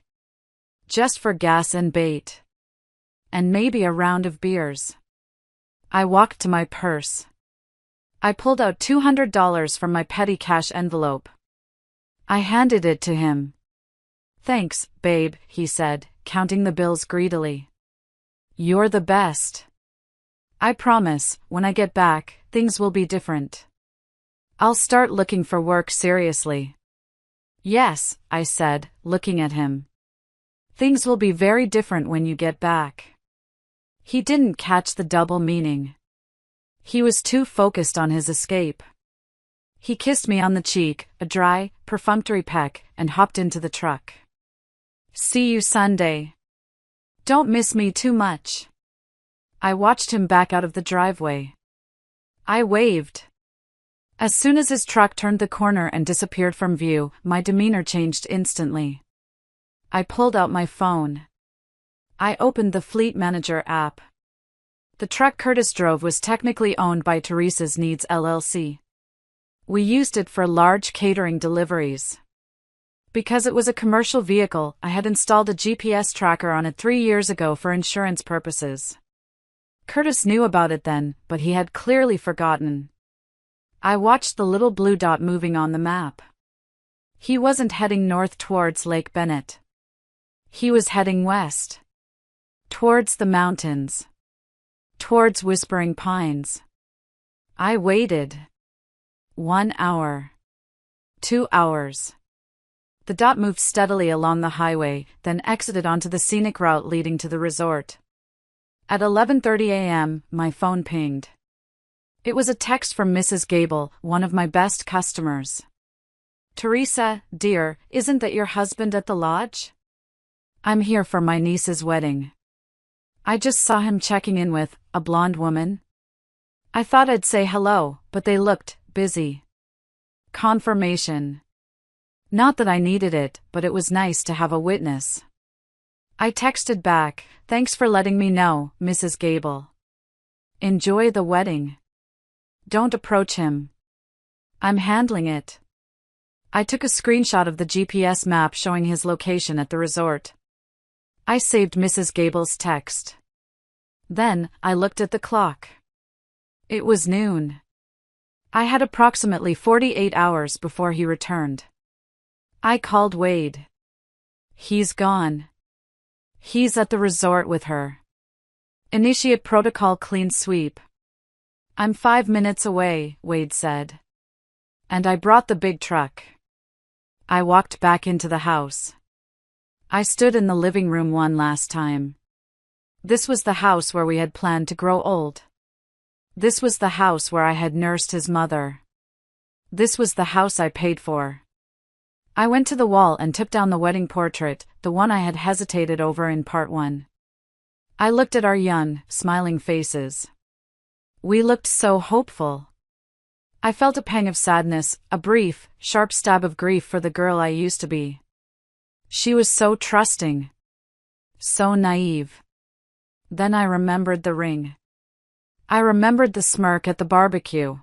Just for gas and bait. And maybe a round of beers. I walked to my purse. I pulled out $200 from my petty cash envelope. I handed it to him. Thanks, babe, he said, counting the bills greedily. You're the best. I promise, when I get back, things will be different. I'll start looking for work seriously. Yes, I said, looking at him. Things will be very different when you get back. He didn't catch the double meaning. He was too focused on his escape. He kissed me on the cheek, a dry, perfunctory peck, and hopped into the truck. See you Sunday. Don't miss me too much. I watched him back out of the driveway. I waved. As soon as his truck turned the corner and disappeared from view, my demeanor changed instantly. I pulled out my phone. I opened the Fleet Manager app. The truck Curtis drove was technically owned by Teresa's Needs LLC. We used it for large catering deliveries. Because it was a commercial vehicle, I had installed a GPS tracker on it 3 years ago for insurance purposes. Curtis knew about it then, but he had clearly forgotten. I watched the little blue dot moving on the map. He wasn't heading north towards Lake Bennett. He was heading west. Towards the mountains. Towards Whispering Pines. I waited. 1 hour. 2 hours. The dot moved steadily along the highway, then exited onto the scenic route leading to the resort. At 11:30 a.m., my phone pinged. It was a text from Mrs. Gable, one of my best customers. "Teresa, dear, isn't that your husband at the lodge? I'm here for my niece's wedding. I just saw him checking in with a blonde woman. I thought I'd say hello, but they looked busy. Confirmation. Not that I needed it, but it was nice to have a witness." I texted back, "Thanks for letting me know, Mrs. Gable. Enjoy the wedding. Don't approach him. I'm handling it." I took a screenshot of the GPS map showing his location at the resort. I saved Mrs. Gable's text. Then, I looked at the clock. It was noon. I had approximately 48 hours before he returned. I called Wade. "He's gone. He's at the resort with her. Initiate protocol clean sweep." "I'm 5 minutes away," Wade said. And I brought the big truck. I walked back into the house. I stood in the living room one last time. This was the house where we had planned to grow old. This was the house where I had nursed his mother. This was the house I paid for. I went to the wall and took down the wedding portrait, the one I had hesitated over in part 1. I looked at our young, smiling faces. We looked so hopeful. I felt a pang of sadness, a brief, sharp stab of grief for the girl I used to be. She was so trusting. So naive. Then I remembered the ring. I remembered the smirk at the barbecue.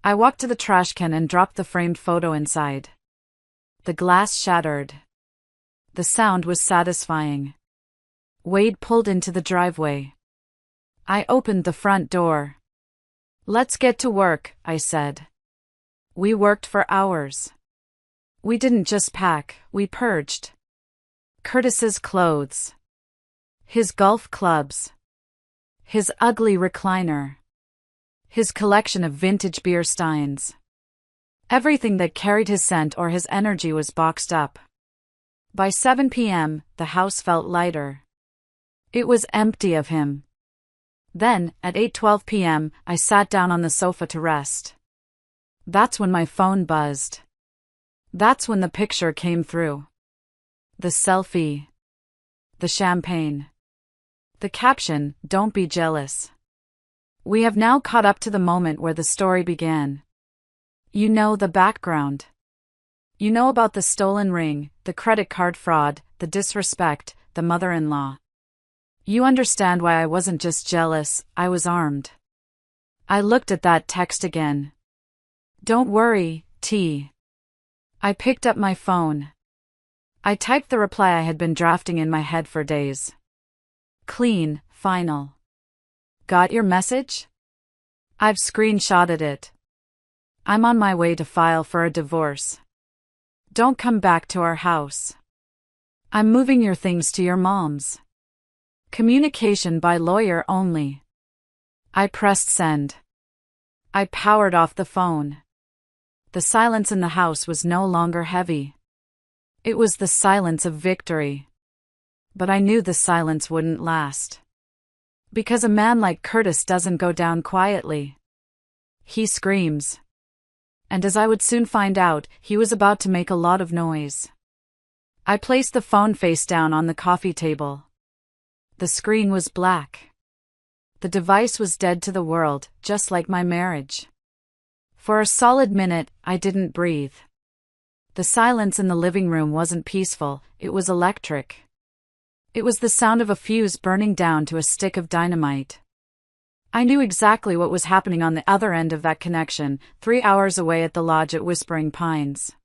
I walked to the trash can and dropped the framed photo inside. The glass shattered. The sound was satisfying. Wade pulled into the driveway. I opened the front door. "Let's get to work," I said. We worked for hours. We didn't just pack, we purged. Curtis's clothes. His golf clubs. His ugly recliner. His collection of vintage beer steins. Everything that carried his scent or his energy was boxed up. By 7 p.m., the house felt lighter. It was empty of him. Then, at 8:12 p.m., I sat down on the sofa to rest. That's when my phone buzzed. That's when the picture came through. The selfie. The champagne. The caption, "Don't be jealous." We have now caught up to the moment where the story began. You know the background. You know about the stolen ring, the credit card fraud, the disrespect, the mother-in-law. You understand why I wasn't just jealous, I was armed. I looked at that text again. "Don't worry, T." I picked up my phone. I typed the reply I had been drafting in my head for days. Clean, final. Got your message? I've screenshotted it. I'm on my way to file for a divorce. Don't come back to our house. I'm moving your things to your mom's. Communication by lawyer only. I pressed send. I powered off the phone. The silence in the house was no longer heavy. It was the silence of victory. But I knew the silence wouldn't last. Because a man like Curtis doesn't go down quietly. He screams. And as I would soon find out, he was about to make a lot of noise. I placed the phone face down on the coffee table. The screen was black. The device was dead to the world, just like my marriage. For a solid minute, I didn't breathe. The silence in the living room wasn't peaceful, it was electric. It was the sound of a fuse burning down to a stick of dynamite. I knew exactly what was happening on the other end of that connection, 3 hours away at the lodge at Whispering Pines.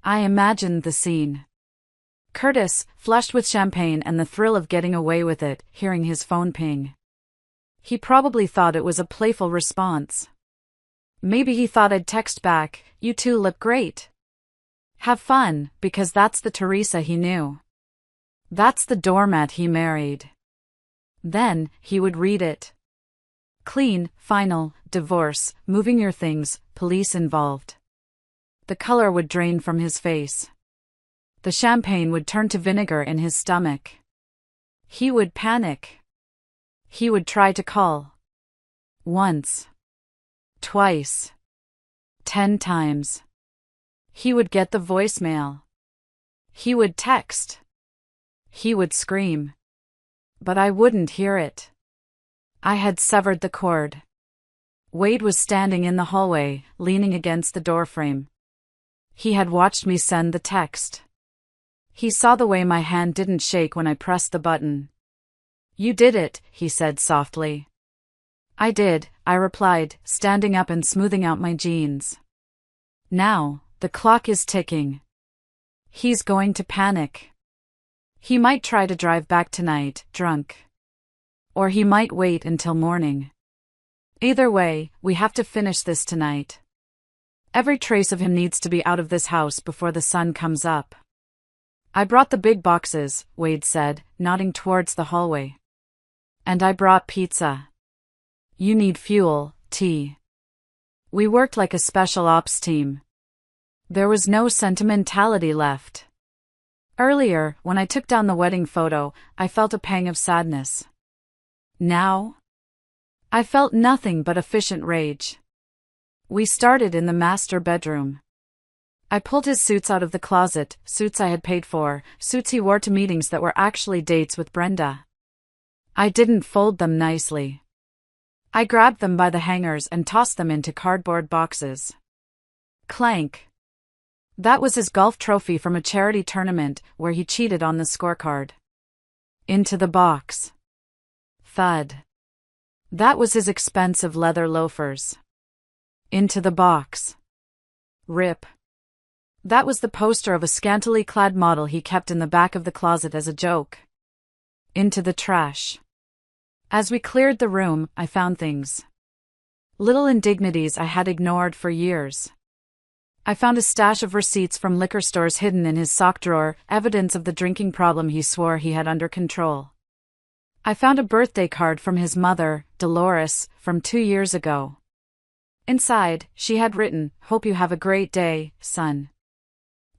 I imagined the scene. Curtis, flushed with champagne and the thrill of getting away with it, hearing his phone ping. He probably thought it was a playful response. Maybe he thought I'd text back, "You two look great. Have fun," because that's the Teresa he knew. That's the doormat he married. Then, he would read it. Clean, final, divorce, moving your things, police involved. The color would drain from his face. The champagne would turn to vinegar in his stomach. He would panic. He would try to call. Once. Twice. 10 times. He would get the voicemail. He would text. He would scream. But I wouldn't hear it. I had severed the cord. Wade was standing in the hallway, leaning against the doorframe. He had watched me send the text. He saw the way my hand didn't shake when I pressed the button. "You did it," he said softly. "I did," I replied, standing up and smoothing out my jeans. Now, the clock is ticking. He's going to panic. He might try to drive back tonight, drunk. Or he might wait until morning. Either way, we have to finish this tonight. Every trace of him needs to be out of this house before the sun comes up. "I brought the big boxes," Wade said, nodding towards the hallway. "And I brought pizza. You need fuel, tea." We worked like a special ops team. There was no sentimentality left. Earlier, when I took down the wedding photo, I felt a pang of sadness. Now? I felt nothing but efficient rage. We started in the master bedroom. I pulled his suits out of the closet, suits I had paid for, suits he wore to meetings that were actually dates with Brenda. I didn't fold them nicely. I grabbed them by the hangers and tossed them into cardboard boxes. Clank. That was his golf trophy from a charity tournament where he cheated on the scorecard. Into the box. Thud. That was his expensive leather loafers. Into the box. Rip. That was the poster of a scantily clad model he kept in the back of the closet as a joke. Into the trash. As we cleared the room, I found things. Little indignities I had ignored for years. I found a stash of receipts from liquor stores hidden in his sock drawer, evidence of the drinking problem he swore he had under control. I found a birthday card from his mother, Dolores, from 2 years ago. Inside, she had written, "Hope you have a great day, son.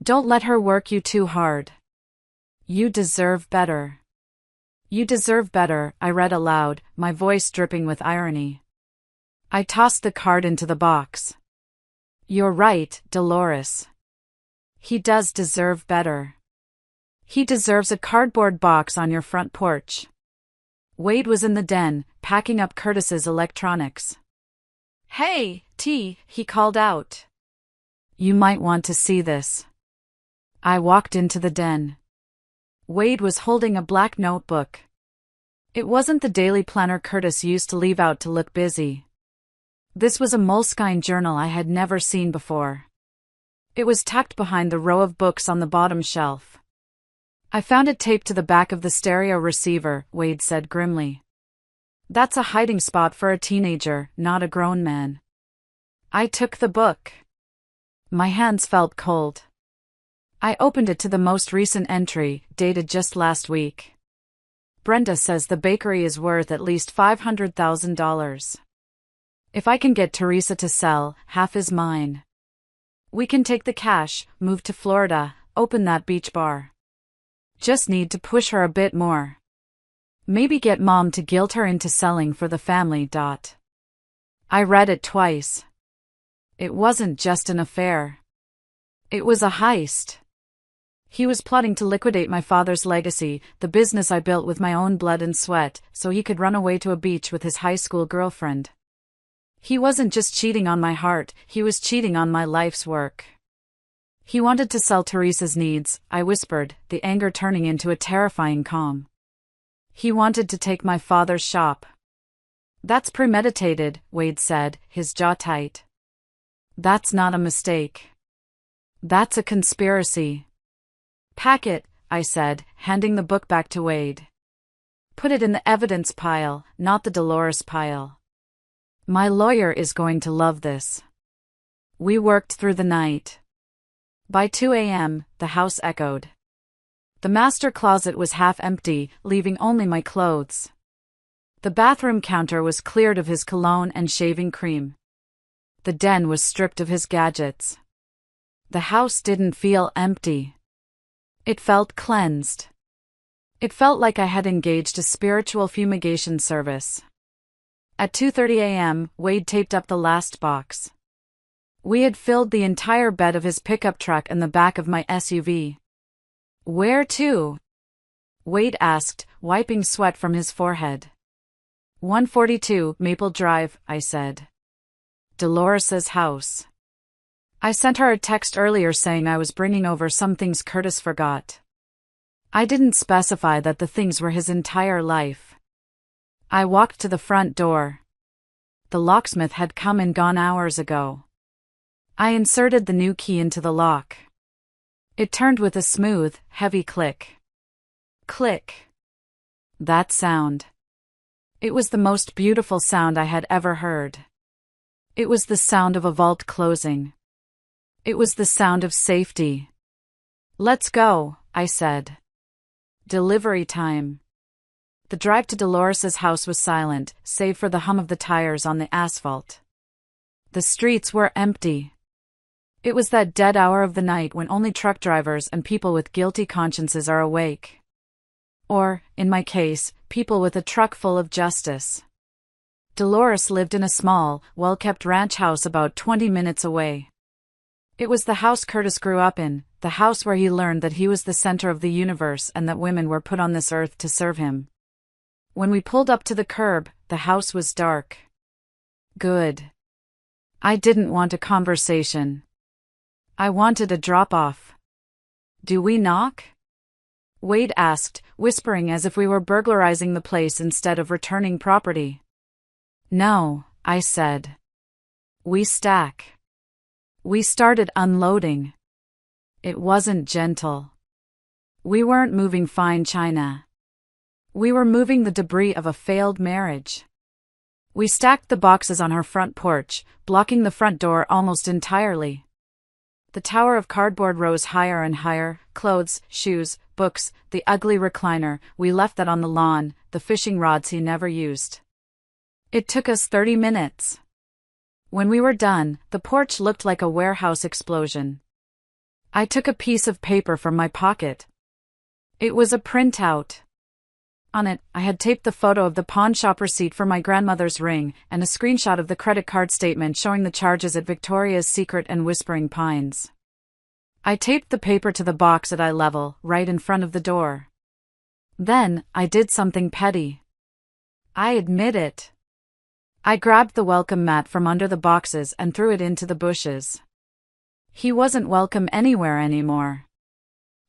Don't let her work you too hard. You deserve better." "You deserve better," I read aloud, my voice dripping with irony. I tossed the card into the box. "You're right, Dolores. He does deserve better. He deserves a cardboard box on your front porch." Wade was in the den, packing up Curtis's electronics. "Hey, T," he called out. "You might want to see this." I walked into the den. Wade was holding a black notebook. It wasn't the daily planner Curtis used to leave out to look busy. This was a Moleskine journal I had never seen before. It was tucked behind the row of books on the bottom shelf. "I found it taped to the back of the stereo receiver," Wade said grimly. "That's a hiding spot for a teenager, not a grown man." I took the book. My hands felt cold. I opened it to the most recent entry, dated just last week. "Brenda says the bakery is worth at least $500,000. If I can get Teresa to sell, half is mine. We can take the cash, move to Florida, open that beach bar. Just need to push her a bit more. Maybe get Mom to guilt her into selling for the family. I read it twice. It wasn't just an affair. It was a heist. He was plotting to liquidate my father's legacy, the business I built with my own blood and sweat, so he could run away to a beach with his high school girlfriend. He wasn't just cheating on my heart, he was cheating on my life's work. He wanted to sell Teresa's needs, I whispered, the anger turning into a terrifying calm. He wanted to take my father's shop. That's premeditated, Wade said, his jaw tight. That's not a mistake. That's a conspiracy. Pack it, I said, handing the book back to Wade. Put it in the evidence pile, not the Dolores pile. My lawyer is going to love this. We worked through the night. By 2 a.m., the house echoed. The master closet was half empty, leaving only my clothes. The bathroom counter was cleared of his cologne and shaving cream. The den was stripped of his gadgets. The house didn't feel empty. It felt cleansed. It felt like I had engaged a spiritual fumigation service. At 2:30 a.m., Wade taped up the last box. We had filled the entire bed of his pickup truck and the back of my SUV. Where to? Wade asked, wiping sweat from his forehead. 142 Maple Drive, I said. Dolores's house. I sent her a text earlier saying I was bringing over some things Curtis forgot. I didn't specify that the things were his entire life. I walked to the front door. The locksmith had come and gone hours ago. I inserted the new key into the lock. It turned with a smooth, heavy click. Click. That sound. It was the most beautiful sound I had ever heard. It was the sound of a vault closing. It was the sound of safety. Let's go, I said. Delivery time. The drive to Dolores's house was silent, save for the hum of the tires on the asphalt. The streets were empty. It was that dead hour of the night when only truck drivers and people with guilty consciences are awake. Or, in my case, people with a truck full of justice. Dolores lived in a small, well-kept ranch house about 20 minutes away. It was the house Curtis grew up in, the house where he learned that he was the center of the universe and that women were put on this earth to serve him. When we pulled up to the curb, the house was dark. Good. I didn't want a conversation. I wanted a drop-off. Do we knock? Wade asked, whispering as if we were burglarizing the place instead of returning property. No, I said. We stack. We started unloading. It wasn't gentle. We weren't moving fine china. We were moving the debris of a failed marriage. We stacked the boxes on her front porch, blocking the front door almost entirely. The tower of cardboard rose higher and higher, clothes, shoes, books, the ugly recliner, we left that on the lawn, the fishing rods he never used. It took us 30 minutes. When we were done, the porch looked like a warehouse explosion. I took a piece of paper from my pocket. It was a printout. On it, I had taped the photo of the pawn shop receipt for my grandmother's ring and a screenshot of the credit card statement showing the charges at Victoria's Secret and Whispering Pines. I taped the paper to the box at eye level, right in front of the door. Then, I did something petty. I admit it. I grabbed the welcome mat from under the boxes and threw it into the bushes. He wasn't welcome anywhere anymore.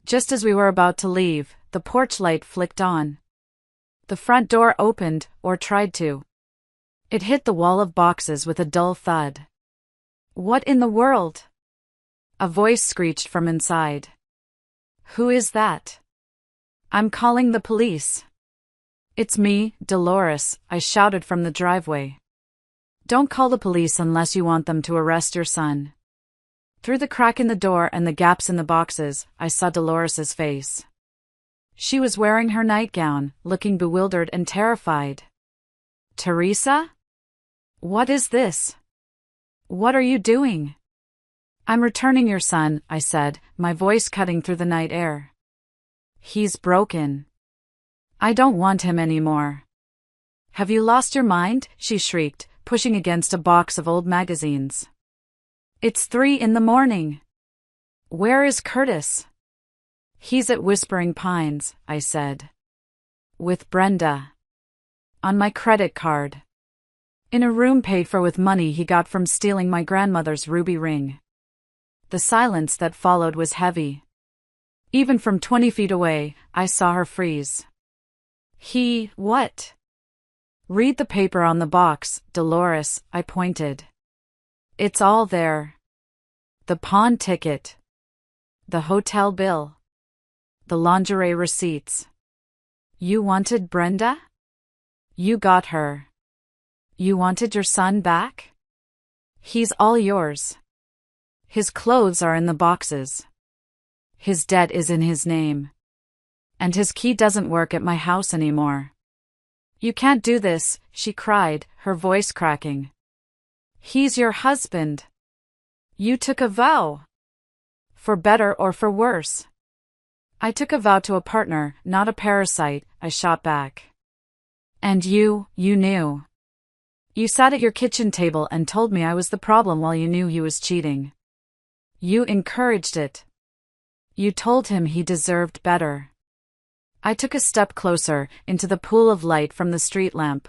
Just as we were about to leave, the porch light flicked on. The front door opened, or tried to. It hit the wall of boxes with a dull thud. What in the world? A voice screeched from inside. Who is that? I'm calling the police. It's me, Dolores, I shouted from the driveway. Don't call the police unless you want them to arrest your son. Through the crack in the door and the gaps in the boxes, I saw Dolores's face. She was wearing her nightgown, looking bewildered and terrified. Teresa? What is this? What are you doing? I'm returning your son, I said, my voice cutting through the night air. He's broken. I don't want him anymore. Have you lost your mind? She shrieked, pushing against a box of old magazines. It's 3 a.m. Where is Curtis? He's at Whispering Pines, I said. With Brenda. On my credit card. In a room paid for with money he got from stealing my grandmother's ruby ring. The silence that followed was heavy. Even from 20 feet away, I saw her freeze. What? Read the paper on the box, Dolores, I pointed. It's all there. The pawn ticket. The hotel bill. The lingerie receipts. You wanted Brenda? You got her. You wanted your son back? He's all yours. His clothes are in the boxes. His debt is in his name. And his key doesn't work at my house anymore. You can't do this, she cried, her voice cracking. He's your husband. You took a vow. For better or for worse. I took a vow to a partner, not a parasite, I shot back. And you knew. You sat at your kitchen table and told me I was the problem while you knew he was cheating. You encouraged it. You told him he deserved better. I took a step closer, into the pool of light from the street lamp.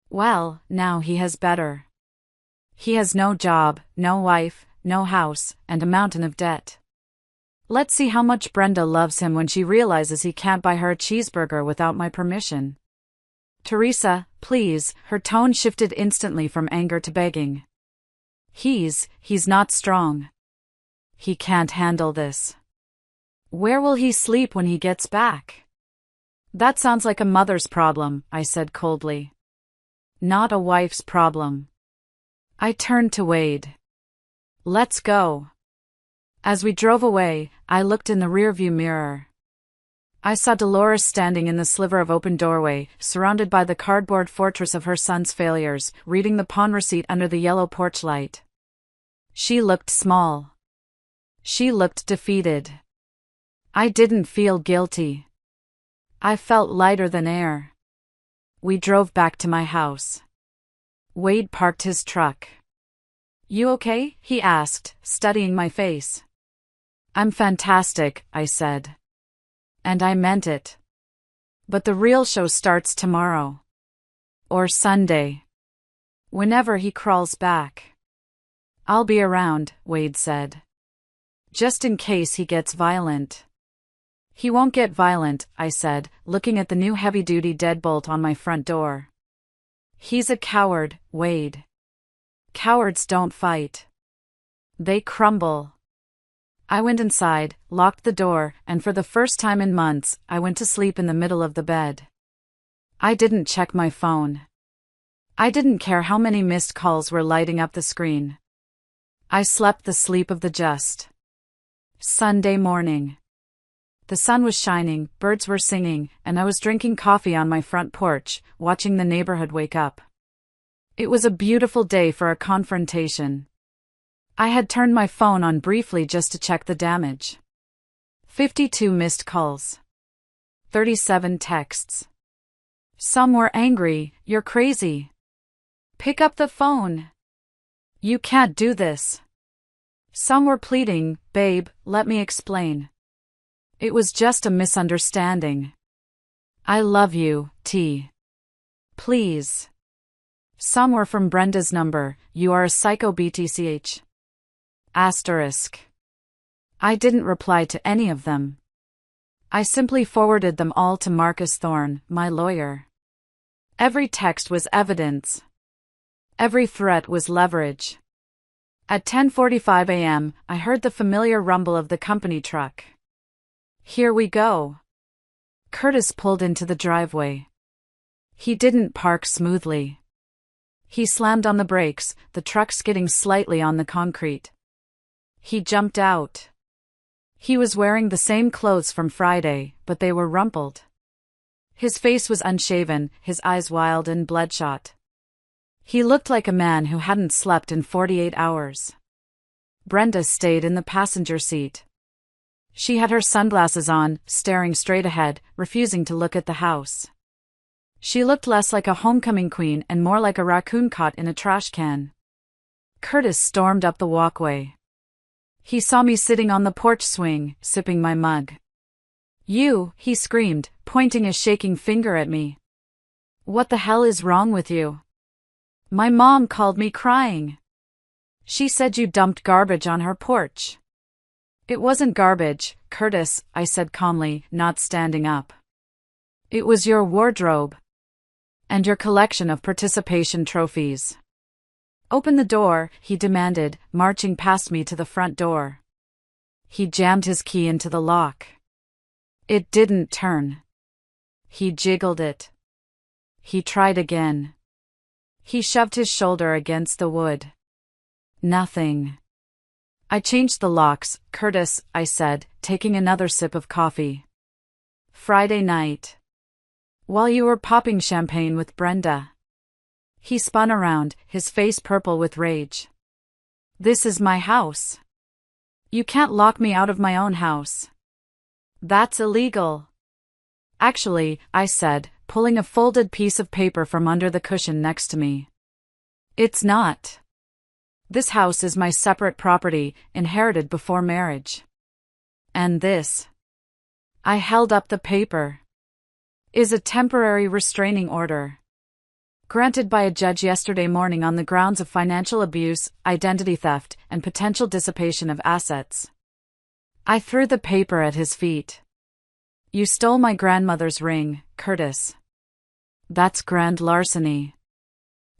Well, now he has better. He has no job, no wife, no house, and a mountain of debt. Let's see how much Brenda loves him when she realizes he can't buy her a cheeseburger without my permission. Teresa, please, her tone shifted instantly from anger to begging. He's not strong. He can't handle this. Where will he sleep when he gets back? That sounds like a mother's problem, I said coldly. Not a wife's problem. I turned to Wade. Let's go. As we drove away, I looked in the rearview mirror. I saw Dolores standing in the sliver of open doorway, surrounded by the cardboard fortress of her son's failures, reading the pawn receipt under the yellow porch light. She looked small. She looked defeated. I didn't feel guilty. I felt lighter than air. We drove back to my house. Wade parked his truck. You okay? He asked, studying my face. I'm fantastic, I said. And I meant it. But the real show starts tomorrow. Or Sunday. Whenever he crawls back. I'll be around, Wade said. Just in case he gets violent. He won't get violent, I said, looking at the new heavy-duty deadbolt on my front door. He's a coward, Wade. Cowards don't fight. They crumble. I went inside, locked the door, and for the first time in months, I went to sleep in the middle of the bed. I didn't check my phone. I didn't care how many missed calls were lighting up the screen. I slept the sleep of the just. Sunday morning. The sun was shining, birds were singing, and I was drinking coffee on my front porch, watching the neighborhood wake up. It was a beautiful day for a confrontation. I had turned my phone on briefly just to check the damage. 52 missed calls. 37 texts. Some were angry, "You're crazy. Pick up the phone. You can't do this." Some were pleading, "Babe, let me explain. It was just a misunderstanding. I love you, T. Please." Some were from Brenda's number, "You are a psycho BTCH. Asterisk." I didn't reply to any of them. I simply forwarded them all to Marcus Thorne, my lawyer. Every text was evidence. Every threat was leverage. At 10:45 a.m., I heard the familiar rumble of the company truck. Here we go. Curtis pulled into the driveway. He didn't park smoothly. He slammed on the brakes, the truck skidding slightly on the concrete. He jumped out. He was wearing the same clothes from Friday, but they were rumpled. His face was unshaven, his eyes wild and bloodshot. He looked like a man who hadn't slept in 48 hours. Brenda stayed in the passenger seat. She had her sunglasses on, staring straight ahead, refusing to look at the house. She looked less like a homecoming queen and more like a raccoon caught in a trash can. Curtis stormed up the walkway. He saw me sitting on the porch swing, sipping my mug. "You," he screamed, pointing a shaking finger at me. "What the hell is wrong with you? My mom called me crying. She said you dumped garbage on her porch." "It wasn't garbage, Curtis," I said calmly, not standing up. "It was your wardrobe. And your collection of participation trophies." "Open the door," he demanded, marching past me to the front door. He jammed his key into the lock. It didn't turn. He jiggled it. He tried again. He shoved his shoulder against the wood. Nothing. I changed the locks, Curtis, I said, taking another sip of coffee. Friday night. While you were popping champagne with Brenda. He spun around, his face purple with rage. This is my house. You can't lock me out of my own house. That's illegal. Actually, I said, pulling a folded piece of paper from under the cushion next to me. It's not. This house is my separate property, inherited before marriage. And this, I held up the paper, is a temporary restraining order. Granted by a judge yesterday morning on the grounds of financial abuse, identity theft, and potential dissipation of assets. I threw the paper at his feet. You stole my grandmother's ring, Curtis. That's grand larceny.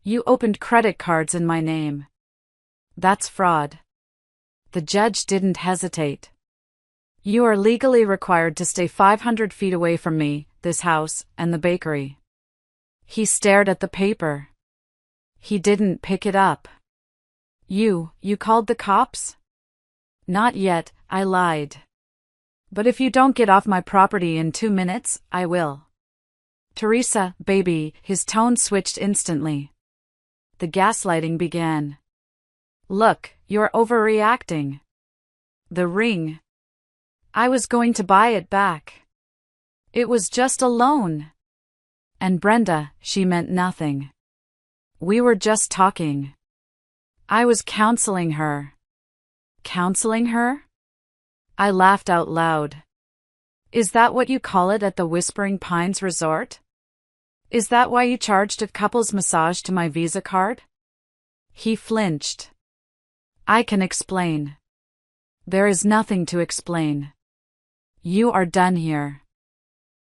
You opened credit cards in my name. That's fraud. The judge didn't hesitate. You are legally required to stay 500 feet away from me, this house, and the bakery. He stared at the paper. He didn't pick it up. You called the cops? Not yet, I lied. But if you don't get off my property in 2 minutes, I will. Teresa, baby, his tone switched instantly. The gaslighting began. Look, you're overreacting. The ring. I was going to buy it back. It was just a loan. And Brenda, she meant nothing. We were just talking. I was counseling her. Counseling her? I laughed out loud. Is that what you call it at the Whispering Pines Resort? Is that why you charged a couple's massage to my Visa card? He flinched. I can explain. There is nothing to explain. You are done here.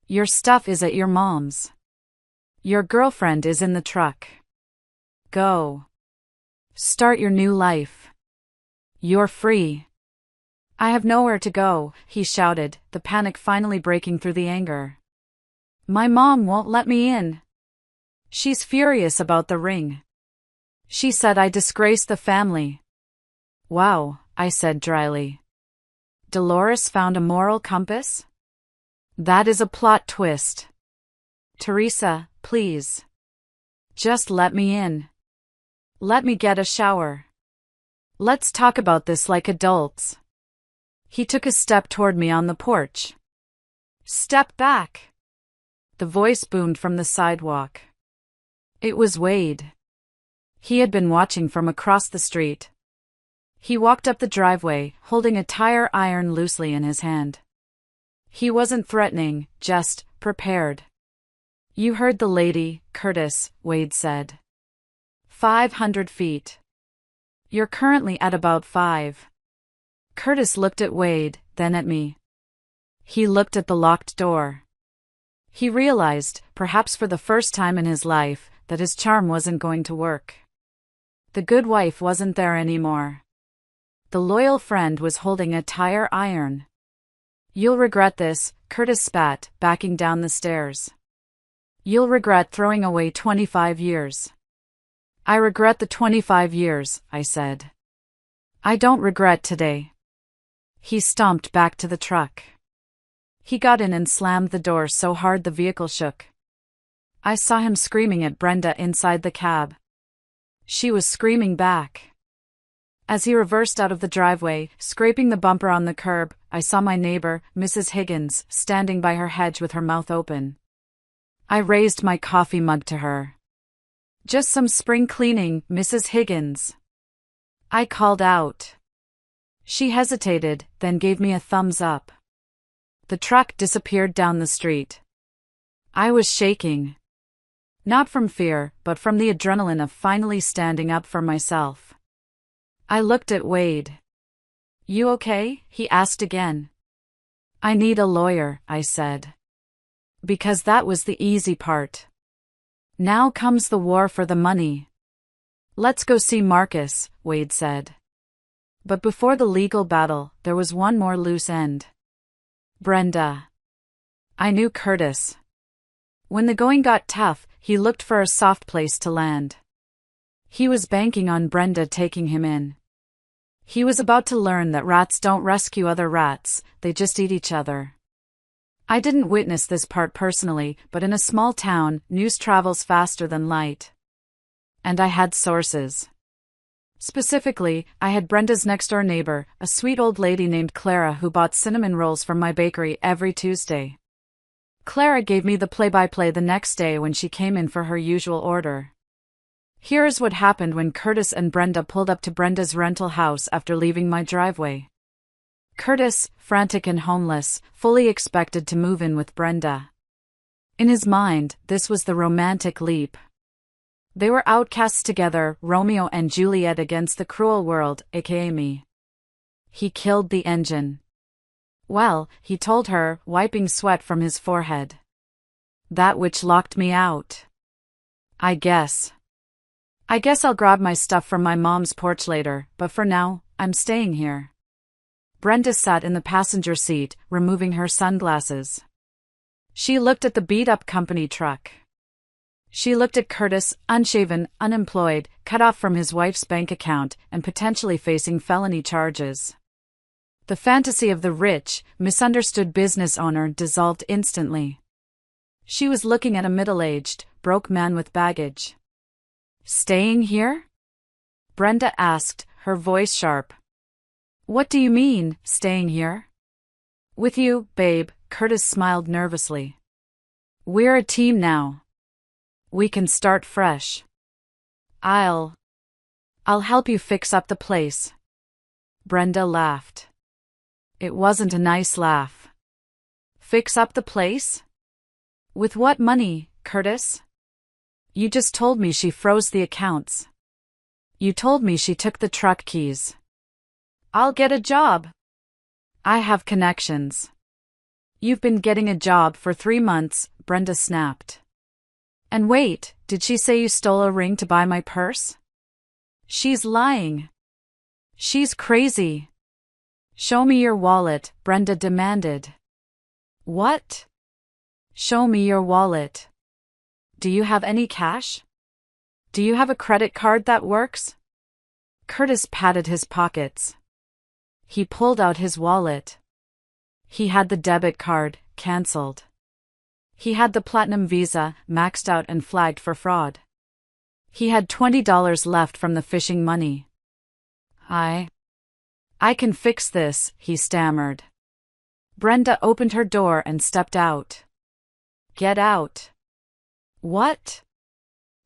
Your stuff is at your mom's. Your girlfriend is in the truck. Go. Start your new life. You're free. I have nowhere to go, he shouted, the panic finally breaking through the anger. My mom won't let me in. She's furious about the ring. She said I disgrace the family. Wow, I said dryly. Dolores found a moral compass? That is a plot twist. Teresa, please. Just let me in. Let me get a shower. Let's talk about this like adults. He took a step toward me on the porch. Step back. The voice boomed from the sidewalk. It was Wade. He had been watching from across the street. He walked up the driveway, holding a tire iron loosely in his hand. He wasn't threatening, just prepared. You heard the lady, Curtis, Wade said. 500 feet. You're currently at about 5. Curtis looked at Wade, then at me. He looked at the locked door. He realized, perhaps for the first time in his life, that his charm wasn't going to work. The good wife wasn't there anymore. The loyal friend was holding a tire iron. You'll regret this, Curtis spat, backing down the stairs. You'll regret throwing away 25 years. I regret the 25 years, I said. I don't regret today. He stomped back to the truck. He got in and slammed the door so hard the vehicle shook. I saw him screaming at Brenda inside the cab. She was screaming back. As he reversed out of the driveway, scraping the bumper on the curb, I saw my neighbor, Mrs. Higgins, standing by her hedge with her mouth open. I raised my coffee mug to her. Just some spring cleaning, Mrs. Higgins. I called out. She hesitated, then gave me a thumbs up. The truck disappeared down the street. I was shaking. Not from fear, but from the adrenaline of finally standing up for myself. I looked at Wade. You okay? He asked again. I need a lawyer, I said. Because that was the easy part. Now comes the war for the money. Let's go see Marcus, Wade said. But before the legal battle, there was one more loose end. Brenda. I knew Curtis. When the going got tough, he looked for a soft place to land. He was banking on Brenda taking him in. He was about to learn that rats don't rescue other rats, they just eat each other. I didn't witness this part personally, but in a small town, news travels faster than light. And I had sources. Specifically, I had Brenda's next-door neighbor, a sweet old lady named Clara who bought cinnamon rolls from my bakery every Tuesday. Clara gave me the play-by-play the next day when she came in for her usual order. Here is what happened when Curtis and Brenda pulled up to Brenda's rental house after leaving my driveway. Curtis, frantic and homeless, fully expected to move in with Brenda. In his mind, this was the romantic leap. They were outcasts together, Romeo and Juliet against the cruel world, aka me. He killed the engine. Well, he told her, wiping sweat from his forehead. That which locked me out. I guess I'll grab my stuff from my mom's porch later, but for now, I'm staying here. Brenda sat in the passenger seat, removing her sunglasses. She looked at the beat-up company truck. She looked at Curtis, unshaven, unemployed, cut off from his wife's bank account, and potentially facing felony charges. The fantasy of the rich, misunderstood business owner dissolved instantly. She was looking at a middle-aged, broke man with baggage. Staying here? Brenda asked, her voice sharp. What do you mean, staying here? With you, babe, Curtis smiled nervously. We're a team now. We can start fresh. I'll help you fix up the place. Brenda laughed. It wasn't a nice laugh. Fix up the place? With what money, Curtis? You just told me she froze the accounts. You told me she took the truck keys. I'll get a job. I have connections. You've been getting a job for 3 months, Brenda snapped. And wait, did she say you stole a ring to buy my purse? She's lying. She's crazy. Show me your wallet, Brenda demanded. What? Show me your wallet. Do you have any cash? Do you have a credit card that works? Curtis patted his pockets. He pulled out his wallet. He had the debit card, cancelled. He had the Platinum Visa, maxed out and flagged for fraud. He had $20 left from the phishing money. I can fix this, he stammered. Brenda opened her door and stepped out. Get out. What?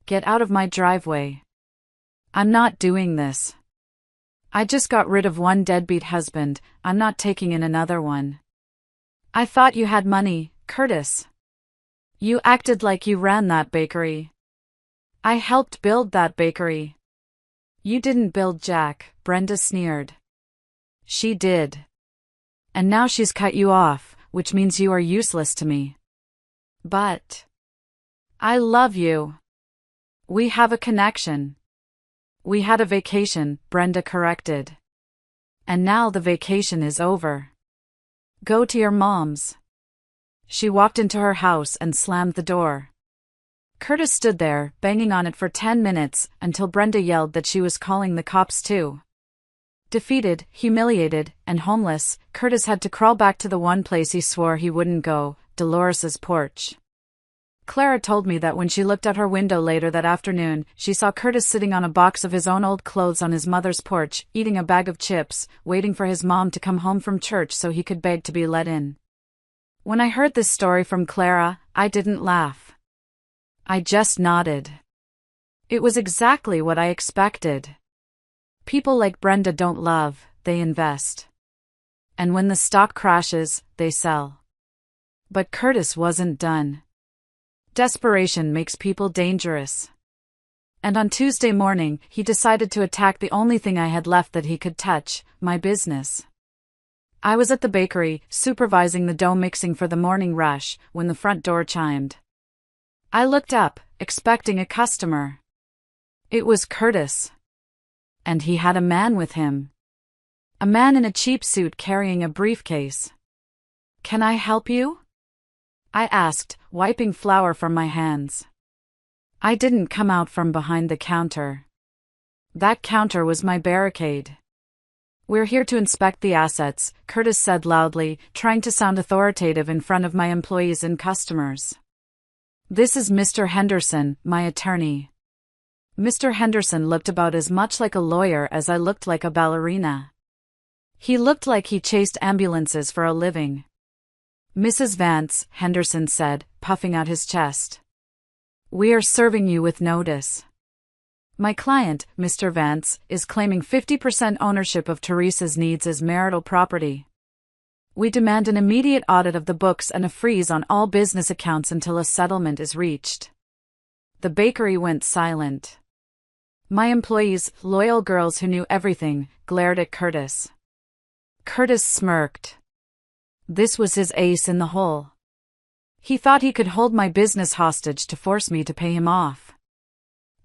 Get out of my driveway. I'm not doing this. I just got rid of one deadbeat husband, I'm not taking in another one. I thought you had money, Curtis. You acted like you ran that bakery. I helped build that bakery. You didn't build Jack, Brenda sneered. She did. And now she's cut you off, which means you are useless to me. But I love you. We have a connection. We had a vacation, Brenda corrected. And now the vacation is over. Go to your mom's. She walked into her house and slammed the door. Curtis stood there, banging on it for 10 minutes, until Brenda yelled that she was calling the cops too. Defeated, humiliated, and homeless, Curtis had to crawl back to the one place he swore he wouldn't go, Dolores's porch. Clara told me that when she looked out her window later that afternoon, she saw Curtis sitting on a box of his own old clothes on his mother's porch, eating a bag of chips, waiting for his mom to come home from church so he could beg to be let in. When I heard this story from Clara, I didn't laugh. I just nodded. It was exactly what I expected. People like Brenda don't love, they invest. And when the stock crashes, they sell. But Curtis wasn't done. Desperation makes people dangerous. And on Tuesday morning, he decided to attack the only thing I had left that he could touch, my business. I was at the bakery, supervising the dough mixing for the morning rush, when the front door chimed. I looked up, expecting a customer. It was Curtis. And he had a man with him. A man in a cheap suit carrying a briefcase. "Can I help you?" I asked, wiping flour from my hands. I didn't come out from behind the counter. That counter was my barricade. "We're here to inspect the assets," Curtis said loudly, trying to sound authoritative in front of my employees and customers. "This is Mr. Henderson, my attorney." Mr. Henderson looked about as much like a lawyer as I looked like a ballerina. He looked like he chased ambulances for a living. "Mrs. Vance," Henderson said, puffing out his chest. "We are serving you with notice. My client, Mr. Vance, is claiming 50% ownership of Teresa's needs as marital property. We demand an immediate audit of the books and a freeze on all business accounts until a settlement is reached." The bakery went silent. My employees, loyal girls who knew everything, glared at Curtis. Curtis smirked. This was his ace in the hole. He thought he could hold my business hostage to force me to pay him off.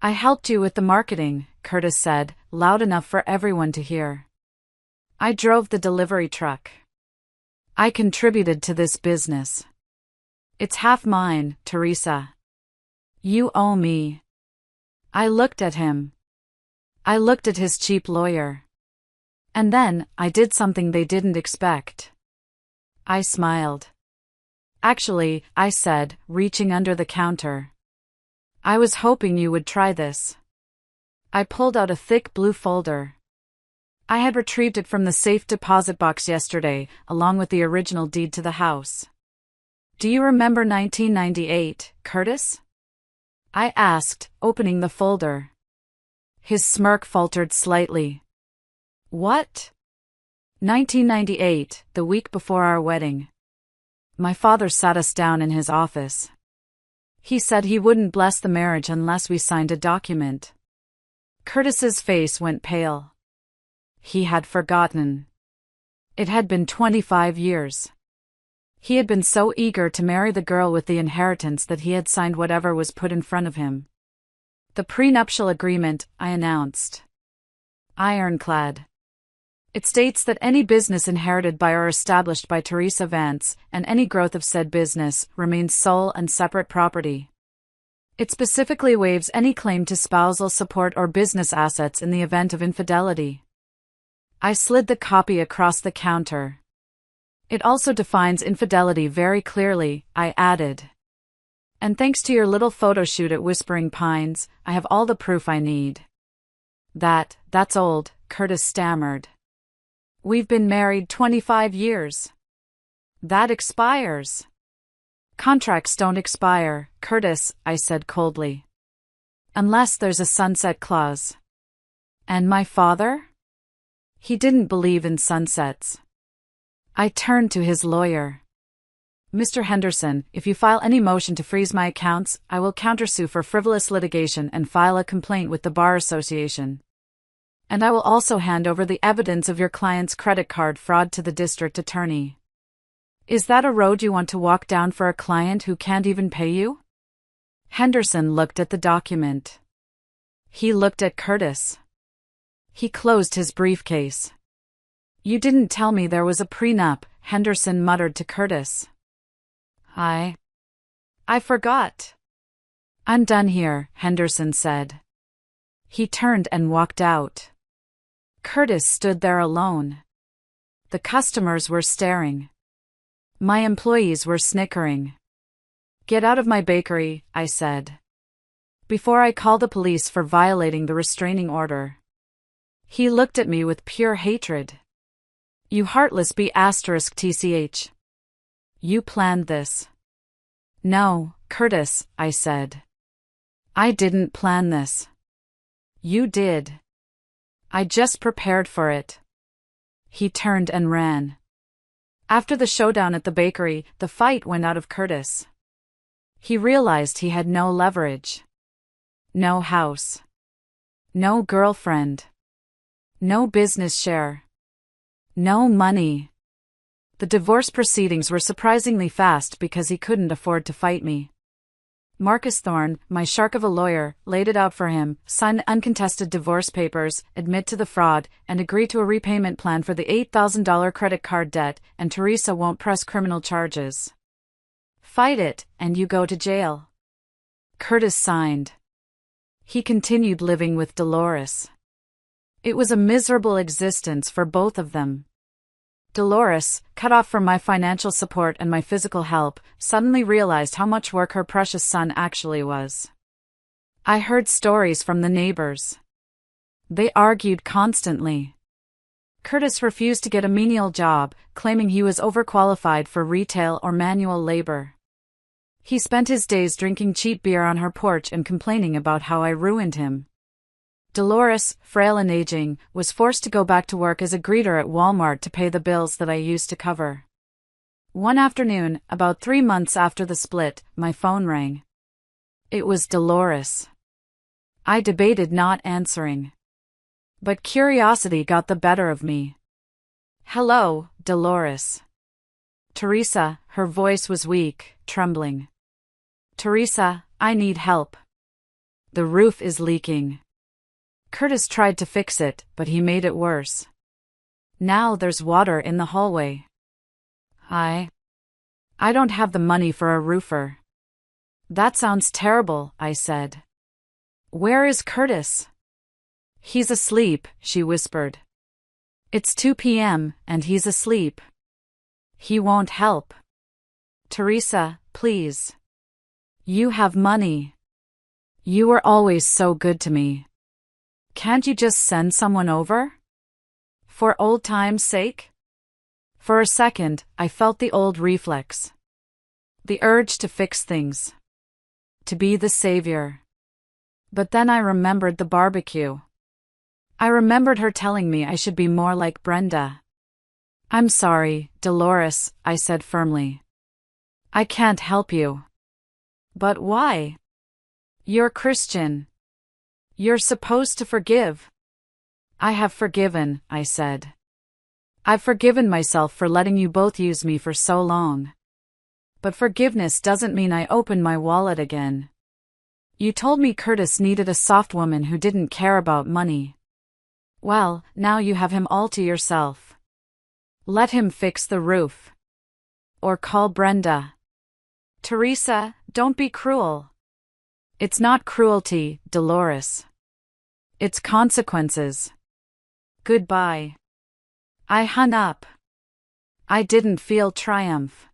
"I helped you with the marketing," Curtis said, loud enough for everyone to hear. "I drove the delivery truck. I contributed to this business. It's half mine, Teresa. You owe me." I looked at him. I looked at his cheap lawyer. And then, I did something they didn't expect. I smiled. "Actually," I said, reaching under the counter, "I was hoping you would try this." I pulled out a thick blue folder. I had retrieved it from the safe deposit box yesterday, along with the original deed to the house. "Do you remember 1998, Curtis?" I asked, opening the folder. His smirk faltered slightly. "What?" 1998, the week before our wedding. My father sat us down in his office. He said he wouldn't bless the marriage unless we signed a document. Curtis's face went pale. He had forgotten. It had been 25 years. He had been so eager to marry the girl with the inheritance that he had signed whatever was put in front of him. "The prenuptial agreement," I announced. "Ironclad. It states that any business inherited by or established by Teresa Vance, and any growth of said business, remains sole and separate property. It specifically waives any claim to spousal support or business assets in the event of infidelity." I slid the copy across the counter. "It also defines infidelity very clearly," I added. "And thanks to your little photo shoot at Whispering Pines, I have all the proof I need." That's old," Curtis stammered. "We've been married 25 years. That expires." "Contracts don't expire, Curtis," I said coldly. "Unless there's a sunset clause." "And my father?" He didn't believe in sunsets. I turned to his lawyer. "Mr. Henderson, if you file any motion to freeze my accounts, I will countersue for frivolous litigation and file a complaint with the Bar Association. And I will also hand over the evidence of your client's credit card fraud to the district attorney. Is that a road you want to walk down for a client who can't even pay you?" Henderson looked at the document. He looked at Curtis. He closed his briefcase. "You didn't tell me there was a prenup," Henderson muttered to Curtis. I forgot." "I'm done here," Henderson said. He turned and walked out. Curtis stood there alone. The customers were staring. My employees were snickering. "Get out of my bakery," I said. "Before I call the police for violating the restraining order." He looked at me with pure hatred. "You heartless B***tch. You planned this." "No, Curtis," I said. "I didn't plan this. You did. I just prepared for it." He turned and ran. After the showdown at the bakery, the fight went out of Curtis. He realized he had no leverage. No house. No girlfriend. No business share. No money. The divorce proceedings were surprisingly fast because he couldn't afford to fight me. Marcus Thorne, my shark of a lawyer, laid it out for him, sign uncontested divorce papers, admit to the fraud, and agree to a repayment plan for the $8,000 credit card debt, and Teresa won't press criminal charges. Fight it, and you go to jail. Curtis signed. He continued living with Dolores. It was a miserable existence for both of them. Dolores, cut off from my financial support and my physical help, suddenly realized how much work her precious son actually was. I heard stories from the neighbors. They argued constantly. Curtis refused to get a menial job, claiming he was overqualified for retail or manual labor. He spent his days drinking cheap beer on her porch and complaining about how I ruined him. Dolores, frail and aging, was forced to go back to work as a greeter at Walmart to pay the bills that I used to cover. One afternoon, about 3 months after the split, my phone rang. It was Dolores. I debated not answering. But curiosity got the better of me. "Hello, Dolores." "Teresa," her voice was weak, trembling. "Teresa, I need help. The roof is leaking. Curtis tried to fix it, but he made it worse. Now there's water in the hallway. I don't have the money for a roofer." "That sounds terrible," I said. "Where is Curtis?" "He's asleep," she whispered. "It's 2 p.m., and he's asleep. He won't help. Teresa, please. You have money. You were always so good to me. Can't you just send someone over? For old time's sake?" For a second, I felt the old reflex. The urge to fix things. To be the savior. But then I remembered the barbecue. I remembered her telling me I should be more like Brenda. "I'm sorry, Dolores," I said firmly. "I can't help you." "But why? You're Christian. You're supposed to forgive." "I have forgiven," I said. "I've forgiven myself for letting you both use me for so long. But forgiveness doesn't mean I open my wallet again. You told me Curtis needed a soft woman who didn't care about money. Well, now you have him all to yourself. Let him fix the roof. Or call Brenda." "Teresa, don't be cruel." "It's not cruelty, Dolores. It's consequences. Goodbye." I hung up. I didn't feel triumph.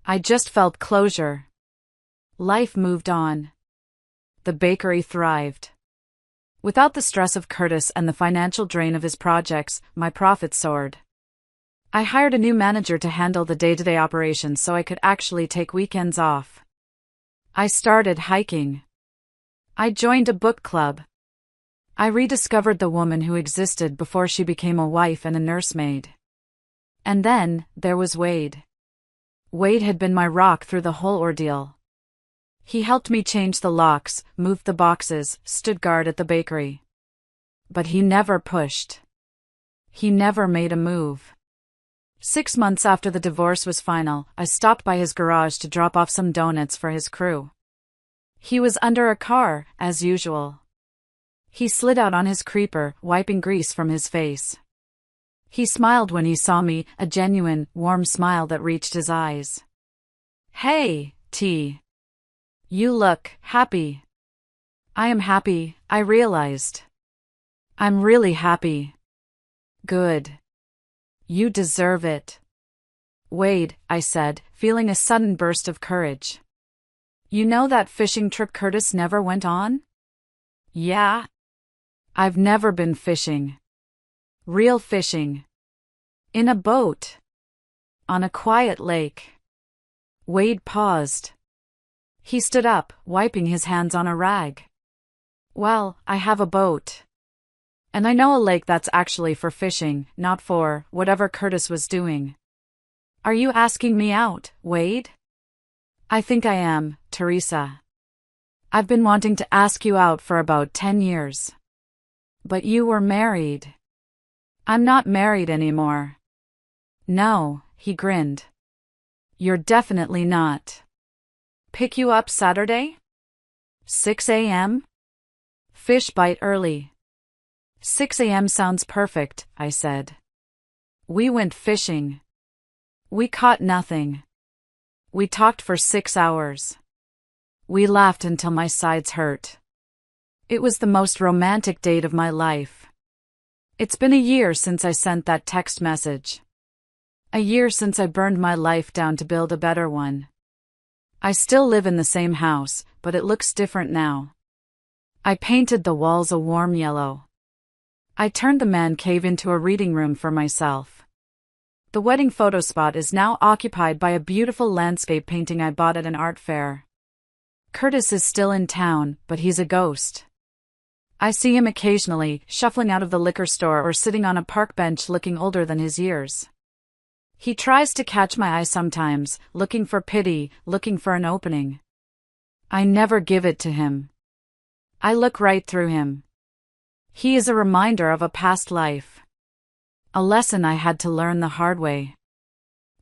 I just felt closure. Life moved on. The bakery thrived. Without the stress of Curtis and the financial drain of his projects, my profits soared. I hired a new manager to handle the day-to-day operations so I could actually take weekends off. I started hiking. I joined a book club. I rediscovered the woman who existed before she became a wife and a nursemaid. And then, there was Wade. Wade had been my rock through the whole ordeal. He helped me change the locks, moved the boxes, stood guard at the bakery. But he never pushed. He never made a move. 6 months after the divorce was final, I stopped by his garage to drop off some donuts for his crew. He was under a car, as usual. He slid out on his creeper, wiping grease from his face. He smiled when he saw me, a genuine, warm smile that reached his eyes. "Hey, T. You look happy." "I am happy," I realized. "I'm really happy." "Good. You deserve it." "Wade," I said, feeling a sudden burst of courage. "You know that fishing trip Curtis never went on?" "Yeah. I've never been fishing. Real fishing. In a boat. On a quiet lake." Wade paused. He stood up, wiping his hands on a rag. "Well, I have a boat. And I know a lake that's actually for fishing, not for whatever Curtis was doing." "Are you asking me out, Wade?" "I think I am, Teresa. I've been wanting to ask you out for about 10 years. But you were married." "I'm not married anymore." "No," he grinned. "You're definitely not. Pick you up Saturday? 6 a.m.? Fish bite early. 6 a.m. sounds perfect, I said. We went fishing. We caught nothing. We talked for 6 hours. We laughed until my sides hurt. It was the most romantic date of my life. It's been a year since I sent that text message. A year since I burned my life down to build a better one. I still live in the same house, but it looks different now. I painted the walls a warm yellow. I turned the man cave into a reading room for myself. The wedding photo spot is now occupied by a beautiful landscape painting I bought at an art fair. Curtis is still in town, but he's a ghost. I see him occasionally, shuffling out of the liquor store or sitting on a park bench looking older than his years. He tries to catch my eye sometimes, looking for pity, looking for an opening. I never give it to him. I look right through him. He is a reminder of a past life. A lesson I had to learn the hard way.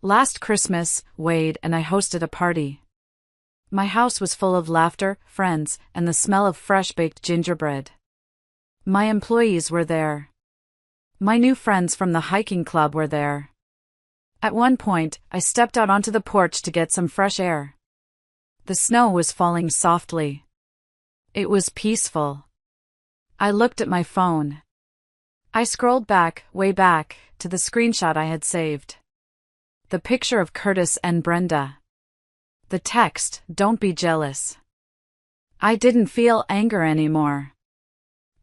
Last Christmas, Wade and I hosted a party. My house was full of laughter, friends, and the smell of fresh-baked gingerbread. My employees were there. My new friends from the hiking club were there. At one point, I stepped out onto the porch to get some fresh air. The snow was falling softly. It was peaceful. I looked at my phone. I scrolled back, way back, to the screenshot I had saved. The picture of Curtis and Brenda. The text, "Don't be jealous." I didn't feel anger anymore.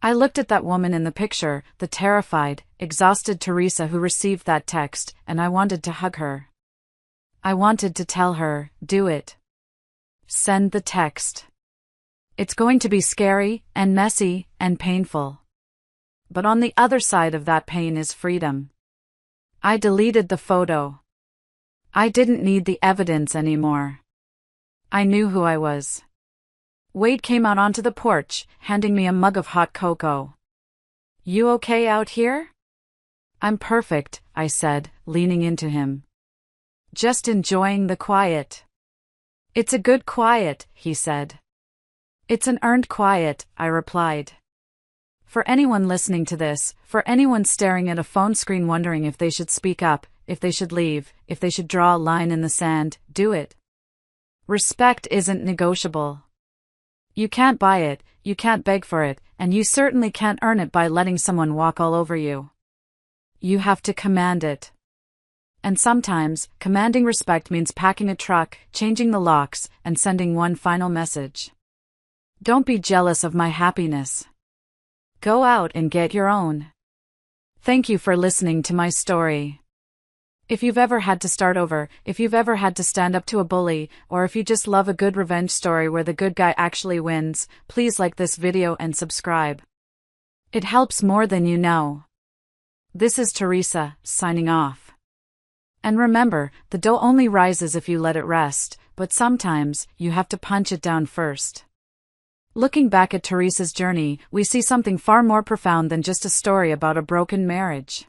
I looked at that woman in the picture, the terrified, exhausted Teresa who received that text, and I wanted to hug her. I wanted to tell her, do it. Send the text. It's going to be scary, and messy, and painful. But on the other side of that pain is freedom. I deleted the photo. I didn't need the evidence anymore. I knew who I was. Wade came out onto the porch, handing me a mug of hot cocoa. You okay out here? I'm perfect, I said, leaning into him. Just enjoying the quiet. It's a good quiet, he said. It's an earned quiet, I replied. For anyone listening to this, for anyone staring at a phone screen wondering if they should speak up, if they should leave, if they should draw a line in the sand, do it. Respect isn't negotiable. You can't buy it, you can't beg for it, and you certainly can't earn it by letting someone walk all over you. You have to command it. And sometimes, commanding respect means packing a truck, changing the locks, and sending one final message. Don't be jealous of my happiness. Go out and get your own. Thank you for listening to my story. If you've ever had to start over, if you've ever had to stand up to a bully, or if you just love a good revenge story where the good guy actually wins, please like this video and subscribe. It helps more than you know. This is Teresa, signing off. And remember, the dough only rises if you let it rest, but sometimes, you have to punch it down first. Looking back at Teresa's journey, we see something far more profound than just a story about a broken marriage.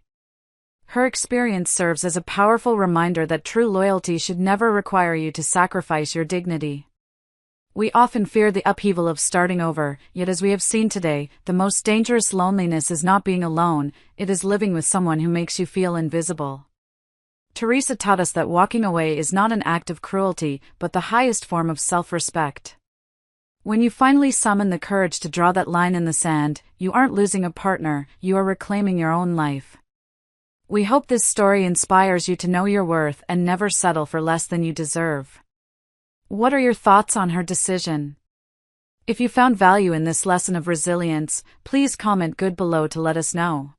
Her experience serves as a powerful reminder that true loyalty should never require you to sacrifice your dignity. We often fear the upheaval of starting over, yet as we have seen today, the most dangerous loneliness is not being alone, it is living with someone who makes you feel invisible. Teresa taught us that walking away is not an act of cruelty, but the highest form of self-respect. When you finally summon the courage to draw that line in the sand, you aren't losing a partner, you are reclaiming your own life. We hope this story inspires you to know your worth and never settle for less than you deserve. What are your thoughts on her decision? If you found value in this lesson of resilience, please comment good below to let us know.